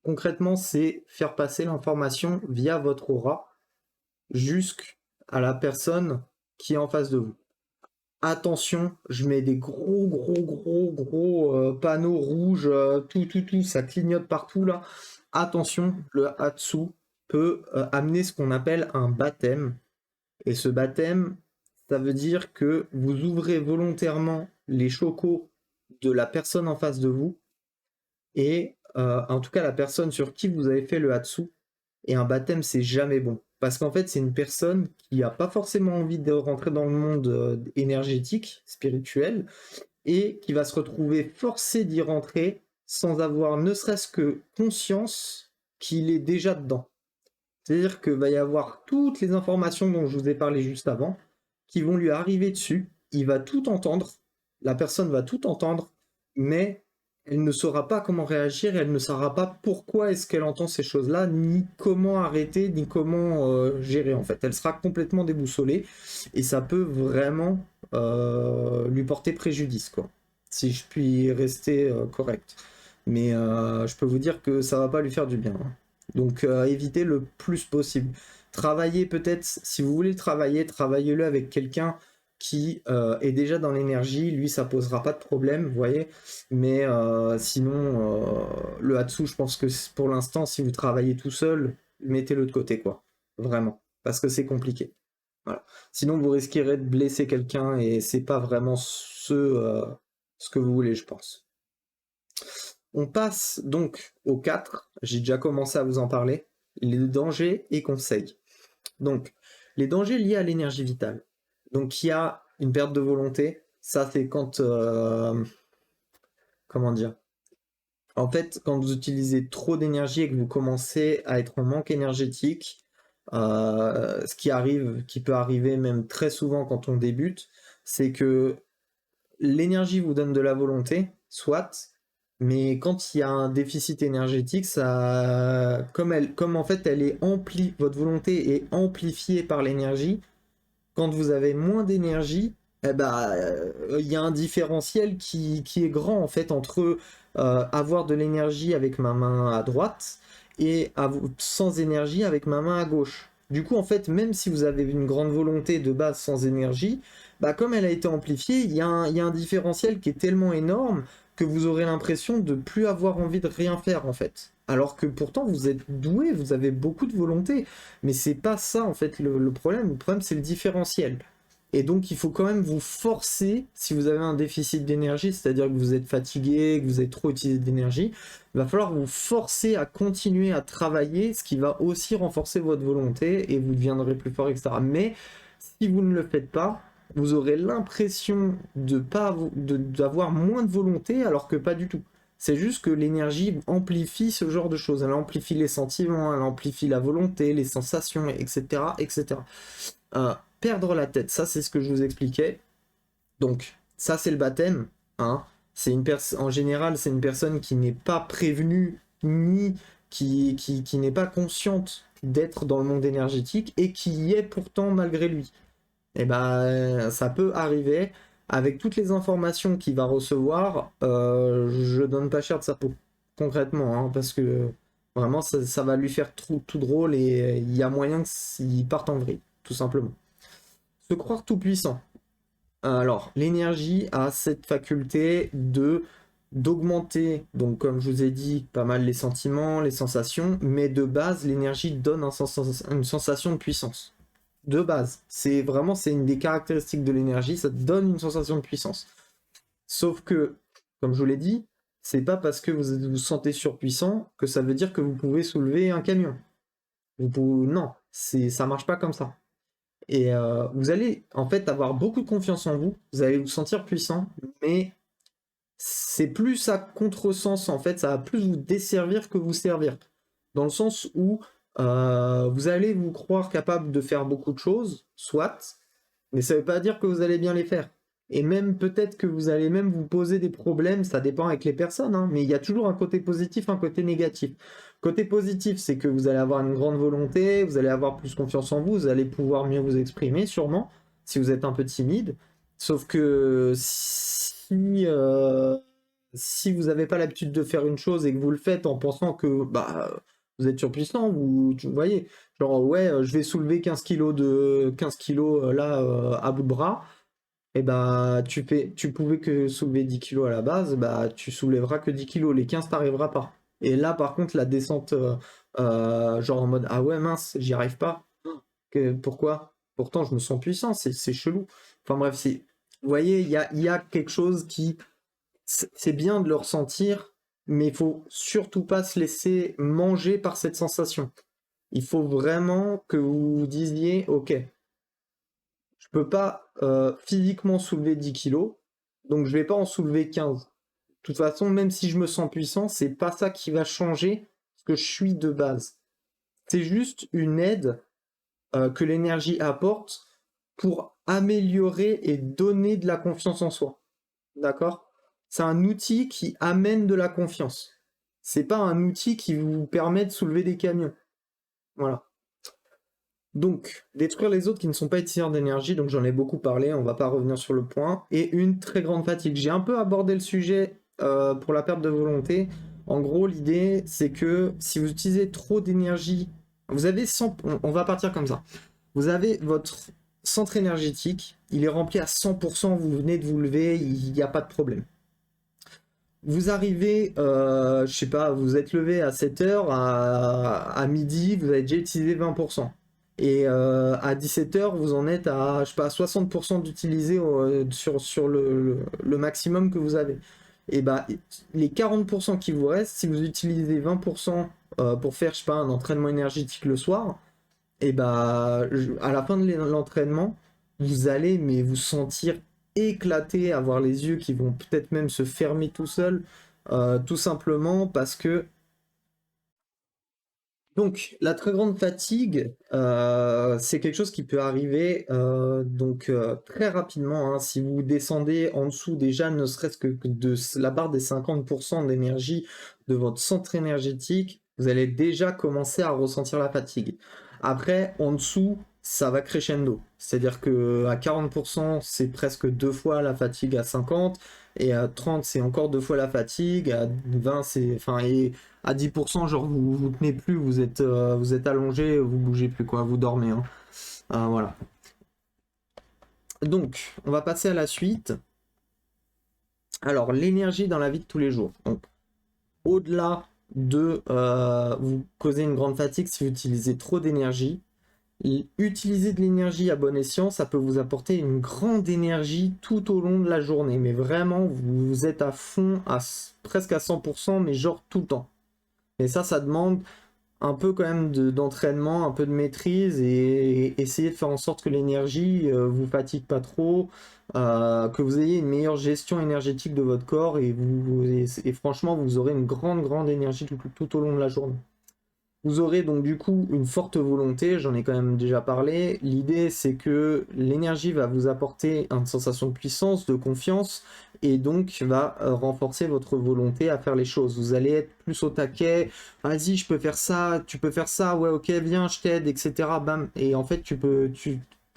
Concrètement, c'est faire passer l'information via votre aura jusqu'à la personne qui est en face de vous. Attention, je mets des gros panneaux rouges, tout, ça clignote partout là. Attention, le Hatsu peut amener ce qu'on appelle un baptême. Et ce baptême, ça veut dire que vous ouvrez volontairement les chokos de la personne en face de vous, et en tout cas la personne sur qui vous avez fait le Hatsu. Et un baptême, c'est jamais bon. Parce qu'en fait, c'est une personne qui n'a pas forcément envie de rentrer dans le monde énergétique, spirituel, et qui va se retrouver forcé d'y rentrer sans avoir ne serait-ce que conscience qu'il est déjà dedans. C'est-à-dire qu'il va y avoir toutes les informations dont je vous ai parlé juste avant, qui vont lui arriver dessus. Il va tout entendre, la personne va tout entendre, mais elle ne saura pas comment réagir, elle ne saura pas pourquoi est-ce qu'elle entend ces choses-là, ni comment arrêter, ni comment gérer en fait. Elle sera complètement déboussolée, et ça peut vraiment lui porter préjudice, quoi. Si je puis rester correct. Mais je peux vous dire que ça va pas lui faire du bien. Hein. Donc évitez le plus possible. Travaillez peut-être, si vous voulez travailler, travaillez-le avec quelqu'un qui est déjà dans l'énergie. Lui, ça posera pas de problème, vous voyez. Mais sinon, le Hatsu, je pense que pour l'instant, si vous travaillez tout seul, mettez-le de côté, quoi. Vraiment. Parce que c'est compliqué. Voilà. Sinon, vous risquerez de blesser quelqu'un et c'est pas vraiment ce que vous voulez, je pense. On passe donc au 4. J'ai déjà commencé à vous en parler. les dangers et conseils. Donc, les dangers liés à l'énergie vitale. Donc, il y a une perte de volonté. Ça, c'est quand... comment dire? En fait, quand vous utilisez trop d'énergie et que vous commencez à être en manque énergétique, ce qui peut arriver même très souvent quand on débute, c'est que l'énergie vous donne de la volonté, soit, mais quand il y a un déficit énergétique, ça, comme en fait elle est votre volonté est amplifiée par l'énergie, quand vous avez moins d'énergie, eh ben, il y a un différentiel qui est grand en fait entre avoir de l'énergie avec ma main à droite et sans énergie avec ma main à gauche. Du coup, en fait, même si vous avez une grande volonté de base sans énergie, bah, comme elle a été amplifiée, il y a un différentiel qui est tellement énorme que vous aurez l'impression de plus avoir envie de rien faire en fait. Alors que pourtant vous êtes doué, vous avez beaucoup de volonté. Mais c'est pas ça en fait le problème. Le problème c'est le différentiel. Et donc il faut quand même vous forcer, si vous avez un déficit d'énergie, c'est-à-dire que vous êtes fatigué, que vous avez trop utilisé d'énergie, il va falloir vous forcer à continuer à travailler, ce qui va aussi renforcer votre volonté et vous deviendrez plus fort, etc. Mais si vous ne le faites pas, vous aurez l'impression d'avoir moins de volonté alors que pas du tout. C'est juste que l'énergie amplifie ce genre de choses. Elle amplifie les sentiments, elle amplifie la volonté, les sensations, etc. etc. Perdre la tête, ça c'est ce que je vous expliquais. Donc, ça c'est le baptême. Hein. En général, c'est une personne qui n'est pas prévenue, ni qui n'est pas consciente d'être dans le monde énergétique et qui y est pourtant malgré lui. Et ben, ça peut arriver. Avec toutes les informations qu'il va recevoir, je donne pas cher de sa peau, concrètement, hein, parce que vraiment ça va lui faire tout drôle et il y a moyen qu'il parte en vrille, tout simplement. Se croire tout puissant. Alors, l'énergie a cette faculté d'augmenter, donc comme je vous ai dit, pas mal les sentiments, les sensations, mais de base, l'énergie donne une sensation de puissance de base. C'est une des caractéristiques de l'énergie, ça te donne une sensation de puissance. Sauf que, comme je vous l'ai dit, c'est pas parce que vous vous sentez surpuissant que ça veut dire que vous pouvez soulever un camion. Non, ça marche pas comme ça. Et vous allez en fait avoir beaucoup de confiance en vous, vous allez vous sentir puissant, mais c'est plus à contresens en fait, ça va plus vous desservir que vous servir. Dans le sens où vous allez vous croire capable de faire beaucoup de choses, soit, mais ça ne veut pas dire que vous allez bien les faire. Et même peut-être que vous allez même vous poser des problèmes, ça dépend avec les personnes, hein, mais il y a toujours un côté positif, un côté négatif. Côté positif, c'est que vous allez avoir une grande volonté, vous allez avoir plus confiance en vous, vous allez pouvoir mieux vous exprimer sûrement, si vous êtes un peu timide. Sauf que si vous n'avez pas l'habitude de faire une chose et que vous le faites en pensant que bah, vous êtes surpuissant, vous voyez, genre ouais, je vais soulever 15 kilos là à bout de bras, et bah tu pouvais que soulever 10 kilos à la base, bah tu soulèveras que 10 kilos, les 15 t'arriveras pas. Et là par contre la descente genre en mode ah ouais mince, j'y arrive pas. Pourquoi? Pourtant je me sens puissant, c'est chelou. Enfin bref, vous voyez, il y a quelque chose qui c'est bien de le ressentir, mais il faut surtout pas se laisser manger par cette sensation. Il faut vraiment que vous vous disiez, ok, je peux pas physiquement soulever 10 kilos, donc je vais pas en soulever 15. De toute façon, même si je me sens puissant, c'est pas ça qui va changer ce que je suis de base. C'est juste une aide que l'énergie apporte pour améliorer et donner de la confiance en soi. D'accord? C'est un outil qui amène de la confiance. C'est pas un outil qui vous permet de soulever des camions. Voilà. Donc, détruire les autres qui ne sont pas étisseurs d'énergie, donc j'en ai beaucoup parlé, on va pas revenir sur le point, et une très grande fatigue. J'ai un peu abordé le sujet pour la perte de volonté. En gros, l'idée, c'est que si vous utilisez trop d'énergie, vous avez 100... On va partir comme ça. Vous avez votre centre énergétique, il est rempli à 100%, vous venez de vous lever, il n'y a pas de problème. Vous arrivez, je sais pas, vous êtes levé à 7h, à midi, vous avez déjà utilisé 20%. Et à 17h, vous en êtes à, je sais pas, 60% d'utiliser sur le maximum que vous avez. et bah les 40% qui vous restent, si vous utilisez 20% pour faire, je sais pas, un entraînement énergétique le soir, et bah à la fin de l'entraînement, vous allez mais vous sentir éclaté, avoir les yeux qui vont peut-être même se fermer tout seuls, tout simplement parce que donc, la très grande fatigue, c'est quelque chose qui peut arriver très rapidement, hein. Si vous descendez en dessous déjà, ne serait-ce que de la barre des 50% d'énergie de votre centre énergétique, vous allez déjà commencer à ressentir la fatigue. Après, en dessous, ça va crescendo. C'est-à-dire que à 40%, c'est presque deux fois la fatigue à 50, et à 30, c'est encore deux fois la fatigue, à 20, c'est... Enfin, et à 10%, genre vous tenez plus, vous êtes allongé, vous bougez plus, quoi, vous dormez, hein. Voilà. Donc, on va passer à la suite. Alors, l'énergie dans la vie de tous les jours. Donc, au-delà de vous causer une grande fatigue si vous utilisez trop d'énergie, utiliser de l'énergie à bon escient, ça peut vous apporter une grande énergie tout au long de la journée. Mais vraiment, vous êtes à fond, presque à 100%, mais genre tout le temps. Et ça demande un peu quand même d'entraînement, un peu de maîtrise et essayer de faire en sorte que l'énergie vous fatigue pas trop, que vous ayez une meilleure gestion énergétique de votre corps et franchement vous aurez une grande énergie tout au long de la journée. Vous aurez donc du coup une forte volonté, j'en ai quand même déjà parlé. L'idée c'est que l'énergie va vous apporter une sensation de puissance, de confiance, et donc va renforcer votre volonté à faire les choses. Vous allez être plus au taquet, vas-y je peux faire ça, tu peux faire ça, ouais ok viens je t'aide, etc. Bam. Et en fait tu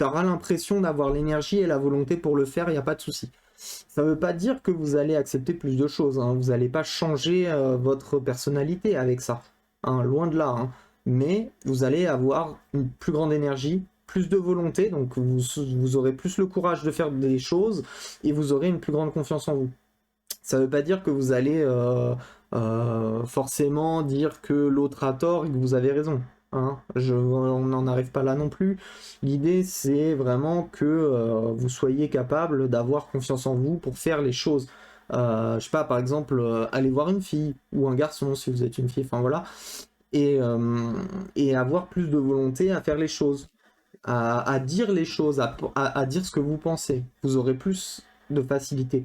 auras l'impression d'avoir l'énergie et la volonté pour le faire, il n'y a pas de souci. Ça ne veut pas dire que vous allez accepter plus de choses, hein. Vous n'allez pas changer votre personnalité avec ça, hein, loin de là, hein. Mais vous allez avoir une plus grande énergie, plus de volonté, donc vous aurez plus le courage de faire des choses et vous aurez une plus grande confiance en vous. Ça ne veut pas dire que vous allez forcément dire que l'autre a tort et que vous avez raison, hein. On n'en arrive pas là non plus. L'idée, c'est vraiment que vous soyez capable d'avoir confiance en vous pour faire les choses. Je sais pas, par exemple, aller voir une fille ou un garçon si vous êtes une fille, enfin voilà, et avoir plus de volonté à faire les choses, à dire les choses, à dire ce que vous pensez. Vous aurez plus de facilité.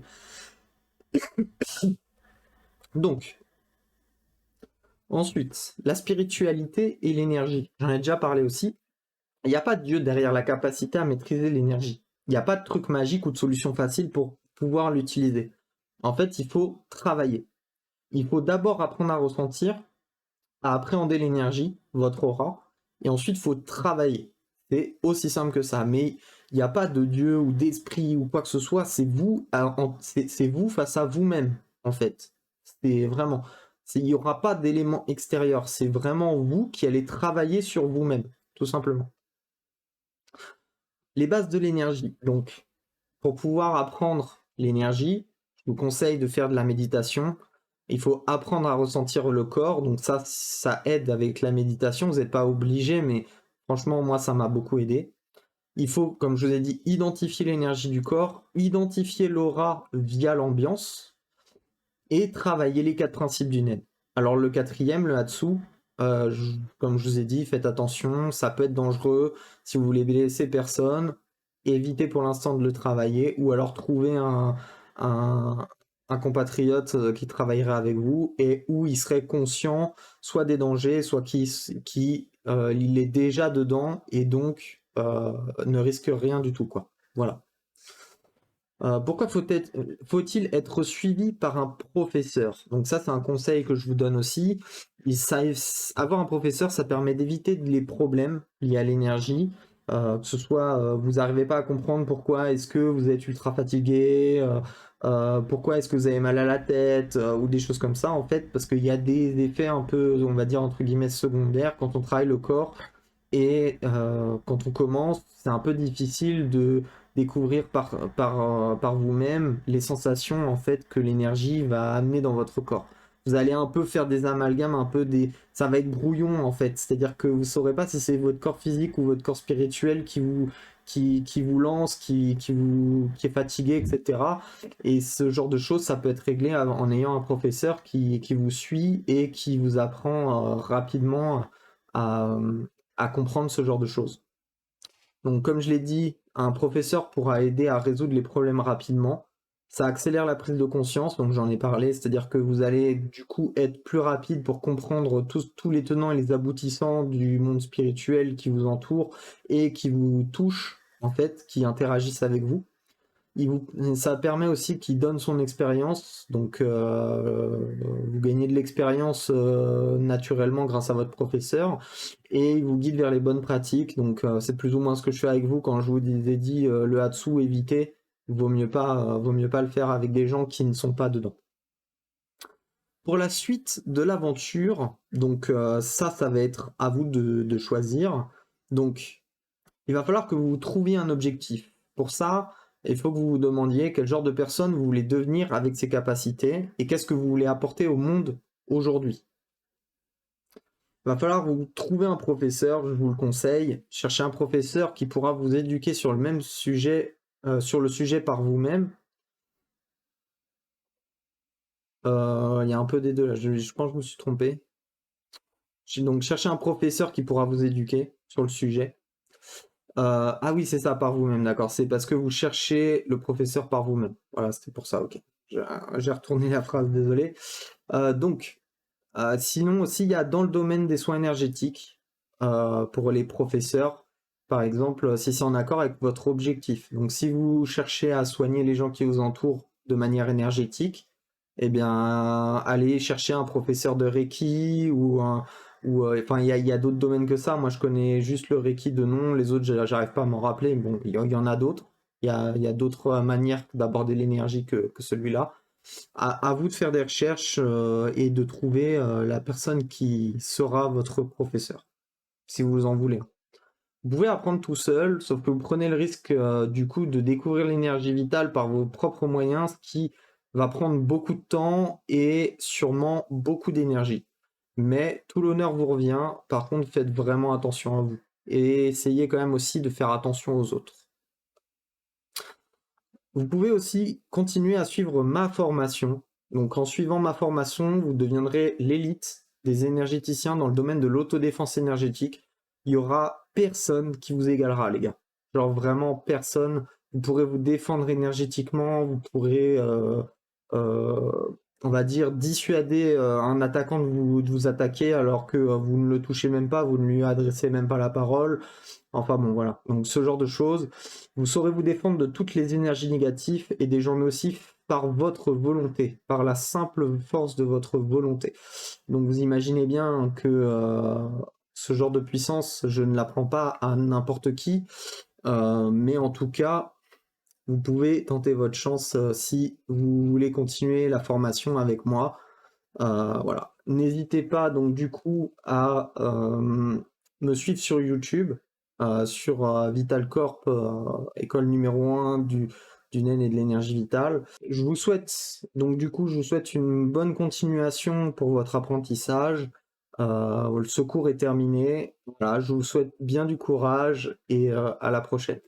Donc, ensuite, la spiritualité et l'énergie. J'en ai déjà parlé aussi. Il n'y a pas de Dieu derrière la capacité à maîtriser l'énergie. Il n'y a pas de truc magique ou de solution facile pour pouvoir l'utiliser. En fait, il faut travailler. Il faut d'abord apprendre à ressentir, à appréhender l'énergie, votre aura, et ensuite, il faut travailler. C'est aussi simple que ça. Mais il n'y a pas de Dieu ou d'esprit ou quoi que ce soit. C'est vous, c'est vous face à vous-même, en fait. C'est vraiment. Il n'y aura pas d'éléments extérieurs. C'est vraiment vous qui allez travailler sur vous-même, tout simplement. Les bases de l'énergie. Donc, pour pouvoir apprendre l'énergie, je vous conseille de faire de la méditation. Il faut apprendre à ressentir le corps. Donc ça aide avec la méditation. Vous n'êtes pas obligé, mais franchement, moi, ça m'a beaucoup aidé. Il faut, comme je vous ai dit, identifier l'énergie du corps, identifier l'aura via l'ambiance et travailler les 4 principes du Nen. Alors le quatrième, le Hatsu, comme je vous ai dit, faites attention, ça peut être dangereux. Si vous voulez blesser personne, évitez pour l'instant de le travailler ou alors trouver un compatriote qui travaillerait avec vous et où il serait conscient soit des dangers, soit il est déjà dedans et donc ne risque rien du tout, quoi. Voilà. Pourquoi faut-il être suivi par un professeur? Donc ça, c'est un conseil que je vous donne aussi. Avoir un professeur, ça permet d'éviter les problèmes liés à l'énergie. Que ce soit, vous n'arrivez pas à comprendre pourquoi est-ce que vous êtes ultra fatigué, pourquoi est-ce que vous avez mal à la tête, ou des choses comme ça, en fait, parce qu'il y a des effets un peu, on va dire, entre guillemets, secondaires quand on travaille le corps. Et quand on commence, c'est un peu difficile de découvrir par vous-même les sensations en fait que l'énergie va amener dans votre corps. Vous allez un peu faire des amalgames, ça va être brouillon en fait. C'est-à-dire que vous ne saurez pas si c'est votre corps physique ou votre corps spirituel qui vous lance, qui est fatigué, etc. Et ce genre de choses, ça peut être réglé en ayant un professeur qui vous suit et qui vous apprend rapidement à, à comprendre ce genre de choses. Donc, comme je l'ai dit, un professeur pourra aider à résoudre les problèmes rapidement. Ça accélère la prise de conscience, donc j'en ai parlé, c'est-à-dire que vous allez du coup être plus rapide pour comprendre tous les tenants et les aboutissants du monde spirituel qui vous entoure et qui vous touche, en fait, qui interagissent avec vous. Ça permet aussi qu'il donne son expérience, donc vous gagnez de l'expérience naturellement grâce à votre professeur, et il vous guide vers les bonnes pratiques, donc c'est plus ou moins ce que je fais avec vous quand je vous ai dit le Hatsu, éviter, vaut mieux pas le faire avec des gens qui ne sont pas dedans. Pour la suite de l'aventure, donc ça va être à vous de choisir, donc il va falloir que vous trouviez un objectif. Pour ça, il faut que vous vous demandiez quel genre de personne vous voulez devenir avec ces capacités et qu'est-ce que vous voulez apporter au monde aujourd'hui. Il va falloir vous trouver un professeur, je vous le conseille. Cherchez un professeur qui pourra vous éduquer sur le même sujet, sur le sujet par vous-même. Il y a un peu des deux là, je pense que je me suis trompé. Donc cherchez un professeur qui pourra vous éduquer sur le sujet. Ah oui, c'est ça, par vous-même, d'accord. C'est parce que vous cherchez le professeur par vous-même. Voilà, c'était pour ça, ok. J'ai retourné la phrase, désolé. Sinon aussi, il y a dans le domaine des soins énergétiques, pour les professeurs, par exemple, si c'est en accord avec votre objectif. Donc si vous cherchez à soigner les gens qui vous entourent de manière énergétique, eh bien, allez chercher un professeur de Reiki enfin, il y a d'autres domaines que ça. Moi, je connais juste le Reiki de nom. Les autres, j'arrive pas à m'en rappeler. Bon, il y en a d'autres. Il y a d'autres manières d'aborder l'énergie que celui-là. À vous de faire des recherches et de trouver la personne qui sera votre professeur, si vous en voulez. Vous pouvez apprendre tout seul, sauf que vous prenez le risque du coup de découvrir l'énergie vitale par vos propres moyens, ce qui va prendre beaucoup de temps et sûrement beaucoup d'énergie. Mais tout l'honneur vous revient, par contre faites vraiment attention à vous. Et essayez quand même aussi de faire attention aux autres. Vous pouvez aussi continuer à suivre ma formation. Donc en suivant ma formation, vous deviendrez l'élite des énergéticiens dans le domaine de l'autodéfense énergétique. Il y aura personne qui vous égalera, les gars. Genre vraiment personne. Vous pourrez vous défendre énergétiquement, vous pourrez, on va dire, dissuader un attaquant de vous attaquer alors que vous ne le touchez même pas, vous ne lui adressez même pas la parole. Enfin bon, voilà. Donc ce genre de choses. Vous saurez vous défendre de toutes les énergies négatives et des gens nocifs par votre volonté, par la simple force de votre volonté. Donc vous imaginez bien que ce genre de puissance, je ne l'apprends pas à n'importe qui, mais en tout cas, vous pouvez tenter votre chance si vous voulez continuer la formation avec moi. Voilà. N'hésitez pas donc du coup à me suivre sur YouTube, sur Vital Corp, école numéro 1 du naine et de l'énergie vitale. Je vous souhaite une bonne continuation pour votre apprentissage. Le secours est terminé. Voilà, je vous souhaite bien du courage et à la prochaine.